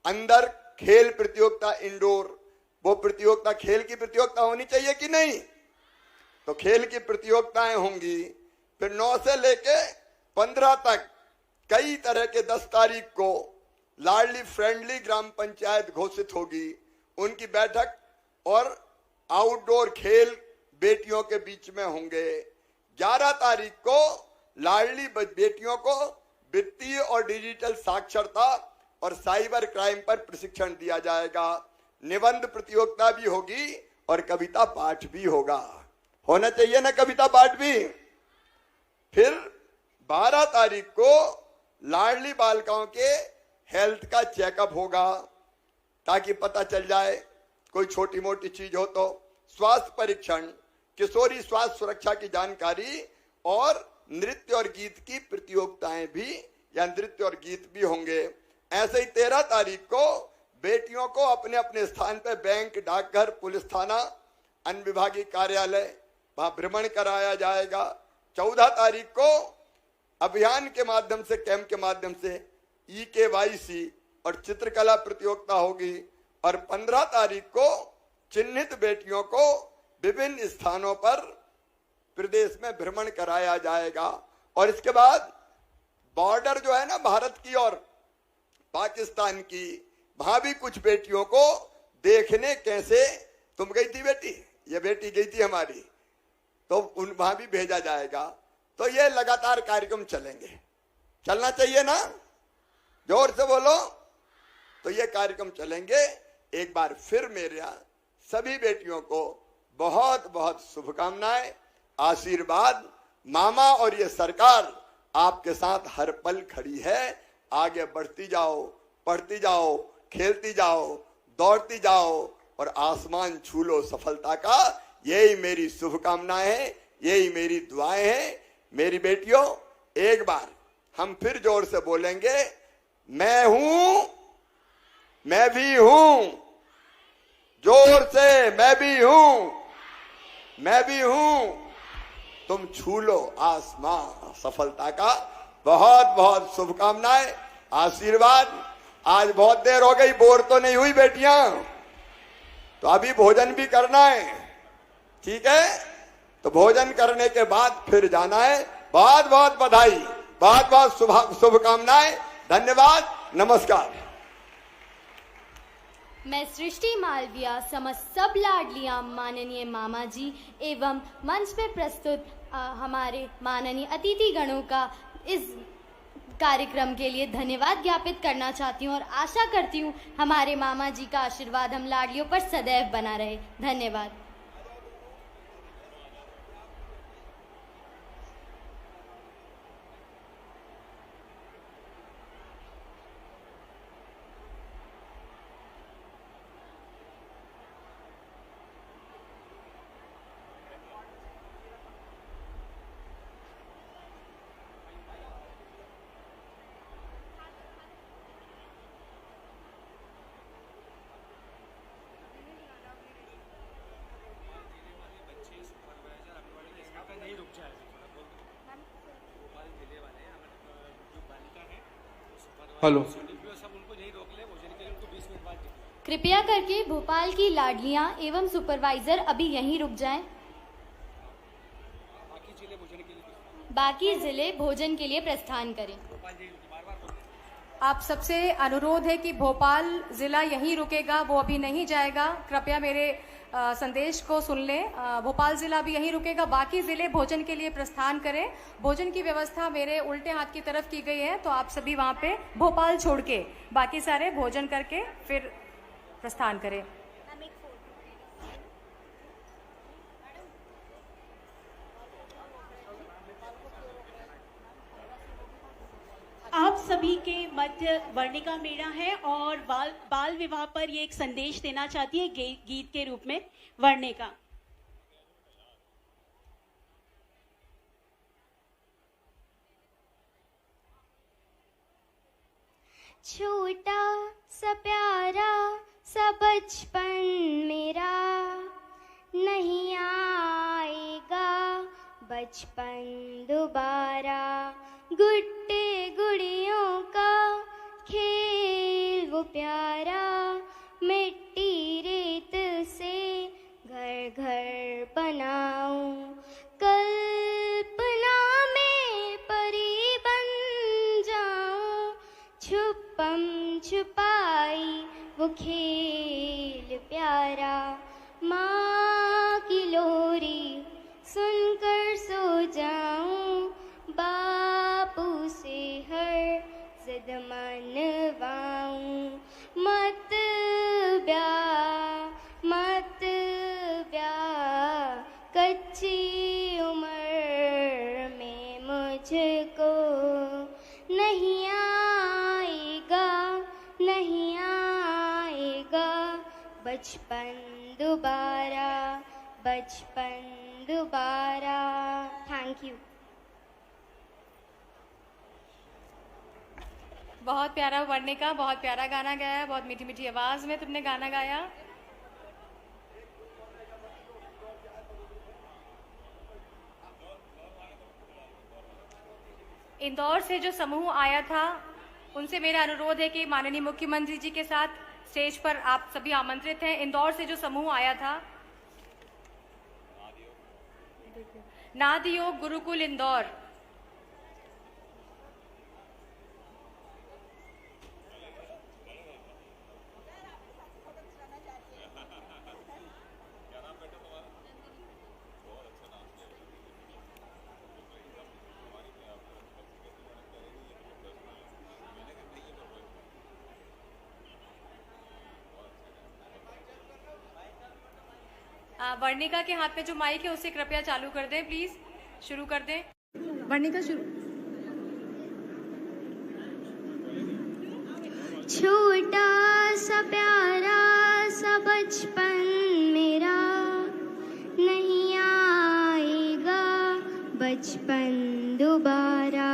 अंदर खेल प्रतियोगिता इंडोर, वो प्रतियोगिता खेल की प्रतियोगिता होनी चाहिए कि नहीं, तो खेल की प्रतियोगिताएं होंगी। फिर 9 से लेके 15 तक कई तरह के 10 तारीख को लाडली फ्रेंडली ग्राम पंचायत घोषित होगी, उनकी बैठक और आउटडोर खेल बेटियों के बीच में होंगे। 11 तारीख को लाडली बेटियों को वित्तीय और डिजिटल साक्षरता और साइबर क्राइम पर प्रशिक्षण दिया जाएगा। निबंध प्रतियोगिता भी होगी और कविता पाठ भी होगा। होना चाहिए ना कविता पाठ भी। फिर 12 तारीख को लाडली बालिकाओं के हेल्थ का चेकअप होगा, ताकि पता चल जाए कोई छोटी मोटी चीज हो तो। स्वास्थ्य परीक्षण, किशोरी स्वास्थ्य सुरक्षा की जानकारी और नृत्य और गीत की प्रतियोगिताएं भी या नृत्य और गीत भी होंगे। ऐसे ही 13 तारीख को बेटियों को अपने अपने स्थान पर बैंक, डाकघर, पुलिस थाना, अन्य विभागीय कार्यालय वहां भ्रमण कराया जाएगा। 14 तारीख को अभियान के माध्यम से, कैंप के माध्यम से EKYC और चित्रकला प्रतियोगिता होगी। और 15 तारीख को चिन्हित बेटियों को विभिन्न स्थानों पर प्रदेश में भ्रमण कराया जाएगा। और इसके बाद बॉर्डर जो है ना भारत की और पाकिस्तान की, वहां भी कुछ बेटियों को देखने कैसे, तुम गई थी बेटी, ये बेटी गई थी हमारी, तो उन वहां भी भेजा जाएगा। तो ये लगातार कार्यक्रम चलेंगे, चलना चाहिए ना, जोर से बोलो। तो ये कार्यक्रम चलेंगे। एक बार फिर मेरे यहाँ सभी बेटियों को बहुत बहुत शुभकामनाएं, आशीर्वाद। मामा और ये सरकार आपके साथ हर पल खड़ी है। आगे बढ़ती जाओ, पढ़ती जाओ, खेलती जाओ, दौड़ती जाओ और आसमान छू लो सफलता का। यही मेरी शुभकामनाएं हैं, यही मेरी दुआएं हैं। मेरी बेटियों, एक बार हम फिर जोर से बोलेंगे, मैं हूं, मैं भी हूं। जोर से, मैं भी हूं, मैं भी हूं। तुम छू लो आसमान सफलता का। बहुत बहुत शुभकामनाएं, आशीर्वाद। आज बहुत देर हो गई, बोर तो नहीं हुई बेटियां? तो अभी भोजन भी करना है, ठीक है? तो भोजन करने के बाद फिर जाना है। बहुत बहुत बधाई, बहुत बहुत शुभकामनाएं। धन्यवाद, नमस्कार। मैं सृष्टि मालविया समस्त सब लाडलियां माननीय मामा जी एवं मंच पे प्रस्तुत हमारे माननीय अतिथि गणों का इस कार्यक्रम के लिए धन्यवाद ज्ञापित करना चाहती हूं और आशा करती हूं हमारे मामा जी का आशीर्वाद हम लाडलियों पर सदैव बना रहे। धन्यवाद। हेलो, कृपया करके भोपाल की लाडलियां एवं सुपरवाइजर अभी यहीं रुक जाएं। बाकी जिले भोजन के लिए प्रस्थान करें। आप सबसे अनुरोध है कि भोपाल जिला यहीं रुकेगा, वो अभी नहीं जाएगा। कृपया मेरे संदेश को सुन लें। भोपाल जिला भी यहीं रुकेगा, बाकी जिले भोजन के लिए प्रस्थान करें। भोजन की व्यवस्था मेरे उल्टे हाथ की तरफ की गई है, तो आप सभी वहां पे भोपाल छोड़ के बाकी सारे भोजन करके फिर प्रस्थान करें। आप सभी के मध्य वर्णिका मीणा है और बाल विवाह पर ये एक संदेश देना चाहती है गीत के रूप में वर्णिका। छोटा सा प्यारा सा बचपन मेरा, नहीं आएगा बचपन दोबारा। गुड्डे गुड़ियों का खेल वो प्यारा, मिट्टी रेत से घर घर बनाऊं। कल्पना में परी बन जाऊं, छुपम छुपाई वो खेल प्यारा। माँ की लोरी सुनकर सो जाऊं, बापू से हर जिद मनवाऊं। मत ब्याह कच्ची उम्र में मुझको नहीं आएगा, नहीं आएगा बचपन दोबारा, बचपन दोबारा। Thank you. बहुत प्यारा वर्णिका, बहुत प्यारा गाना गाया, बहुत मीठी मीठी आवाज में तुमने गाना गाया। इंदौर से जो समूह आया था उनसे मेरा अनुरोध है कि माननीय मुख्यमंत्री जी के साथ स्टेज पर आप सभी आमंत्रित हैं। इंदौर से जो समूह आया था, नादयोग गुरुकुल इंदौर, वर्णिका के हाथ में जो माइक है उसे कृपया चालू कर दें, प्लीज शुरू कर दें। वर्णिका शुरू। छोटा सा प्यारा सा बचपन मेरा, नहीं आएगा बचपन दोबारा।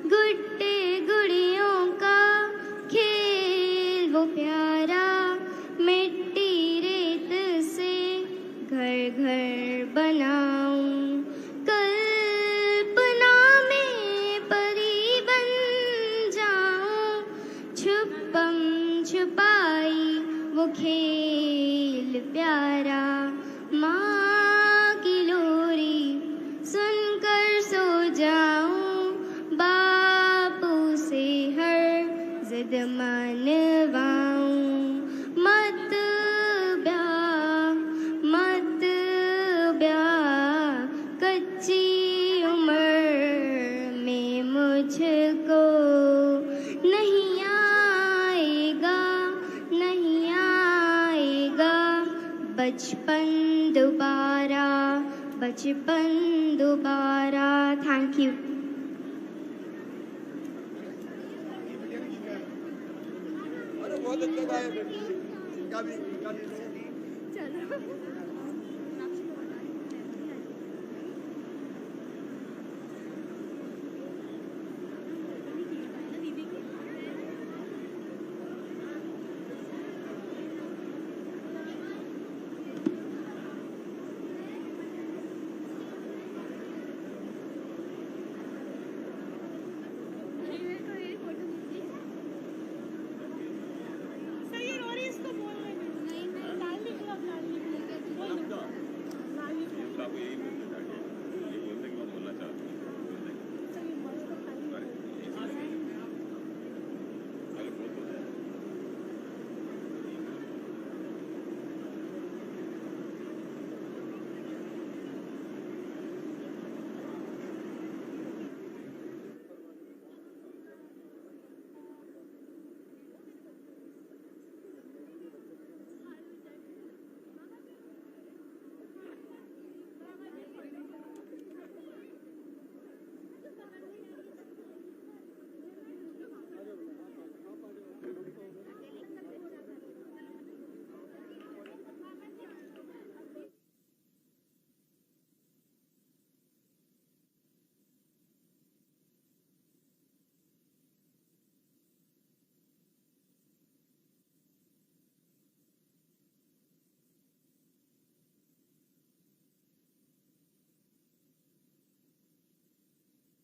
गुड्डे गुड़ियों का खेल वो प्यारा, मिट्टी रेत से घर घर बनाऊं। कल्पना में परी बन जाऊं, छुपम छुपाई वो खेल प्यारा। माँ की लोरी सुनकर सो जाऊं, बापू से हर जिद मनवाऊं। मत ब्याह कच्ची उम्र में मुझको नहीं आएगा, नहीं आएगा बचपन दोबारा, बचपन दोबारा। Thank you. बहुत अच्छा गाया।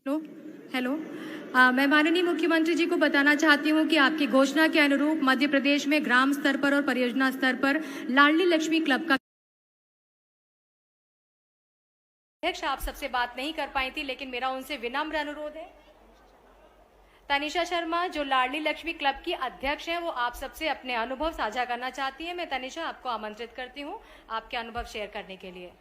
हेलो मैं माननीय मुख्यमंत्री जी को बताना चाहती हूं कि आपकी घोषणा के अनुरूप मध्य प्रदेश में ग्राम स्तर पर और परियोजना स्तर पर लाडली लक्ष्मी क्लब का अध्यक्ष आप सबसे बात नहीं कर पाई थी, लेकिन मेरा उनसे विनम्र अनुरोध है। तनिषा शर्मा जो लाडली लक्ष्मी क्लब की अध्यक्ष हैं, वो आप सबसे अपने अनुभव साझा करना चाहती हैं। मैं तनिषा आपको आमंत्रित करती हूं आपके अनुभव शेयर करने के लिए।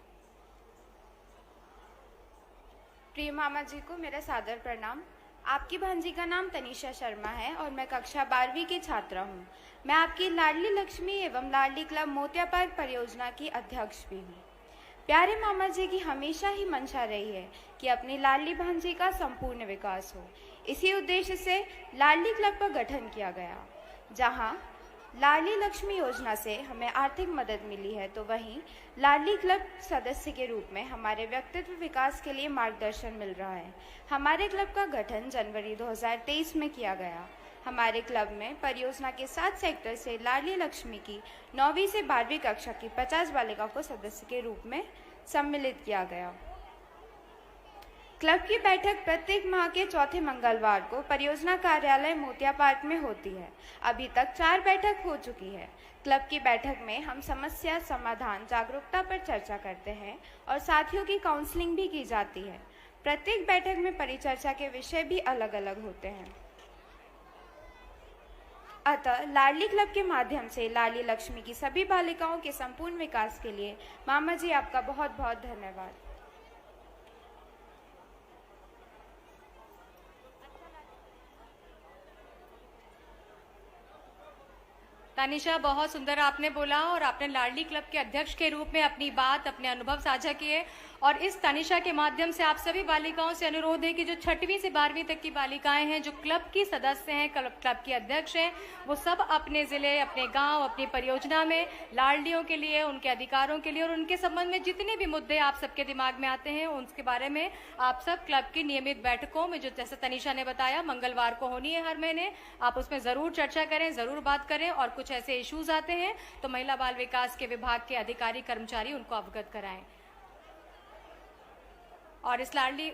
प्रिय मामा जी को मेरा सादर प्रणाम। आपकी भांजी का नाम तनिषा शर्मा है और मैं कक्षा 12वीं की छात्रा हूँ। मैं आपकी लाडली लक्ष्मी एवं लाडली क्लब मोतिया पार्क परियोजना की अध्यक्ष भी हूँ। प्यारे मामा जी की हमेशा ही मंशा रही है कि अपनी लाडली भांजी का संपूर्ण विकास हो। इसी उद्देश्य से लाडली क्लब का गठन किया गया। जहाँ लाडली लक्ष्मी योजना से हमें आर्थिक मदद मिली है, तो वहीं लाडली क्लब सदस्य के रूप में हमारे व्यक्तित्व विकास के लिए मार्गदर्शन मिल रहा है। हमारे क्लब का गठन जनवरी 2023 में किया गया। हमारे क्लब में परियोजना के 7 सेक्टर से लाडली लक्ष्मी की 9वीं से 12वीं कक्षा की 50 बालिकाओं को सदस्य के रूप में सम्मिलित किया गया। क्लब की बैठक प्रत्येक माह के चौथे मंगलवार को परियोजना कार्यालय मोतिया पार्क में होती है। अभी तक 4 बैठक हो चुकी है। क्लब की बैठक में हम समस्या समाधान जागरूकता पर चर्चा करते हैं और साथियों की काउंसलिंग भी की जाती है। प्रत्येक बैठक में परिचर्चा के विषय भी अलग अलग होते हैं। अतः लाडली क्लब के माध्यम से लाडली लक्ष्मी की सभी बालिकाओं के संपूर्ण विकास के लिए मामा जी आपका बहुत बहुत धन्यवाद। तनिषा बहुत सुंदर आपने बोला और आपने लाडली क्लब के अध्यक्ष के रूप में अपनी बात, अपने अनुभव साझा किए। और इस तनिषा के माध्यम से आप सभी बालिकाओं से अनुरोध है कि जो 6वीं से 12वीं तक की बालिकाएं हैं, जो क्लब की सदस्य हैं, क्लब की अध्यक्ष हैं, वो सब अपने जिले, अपने गांव, अपनी परियोजना में लाडलियों के लिए, उनके अधिकारों के लिए और उनके संबंध में जितने भी मुद्दे आप सबके दिमाग में आते हैं, उसके बारे में आप सब क्लब की नियमित बैठकों में, जो जैसे तनिषा ने बताया मंगलवार को होनी है हर महीने, आप उसमें जरूर चर्चा करें, जरूर बात करें। और कुछ ऐसे इश्यूज आते हैं तो महिला बाल विकास के विभाग के अधिकारी कर्मचारी उनको अवगत कराएं। और इस लाडली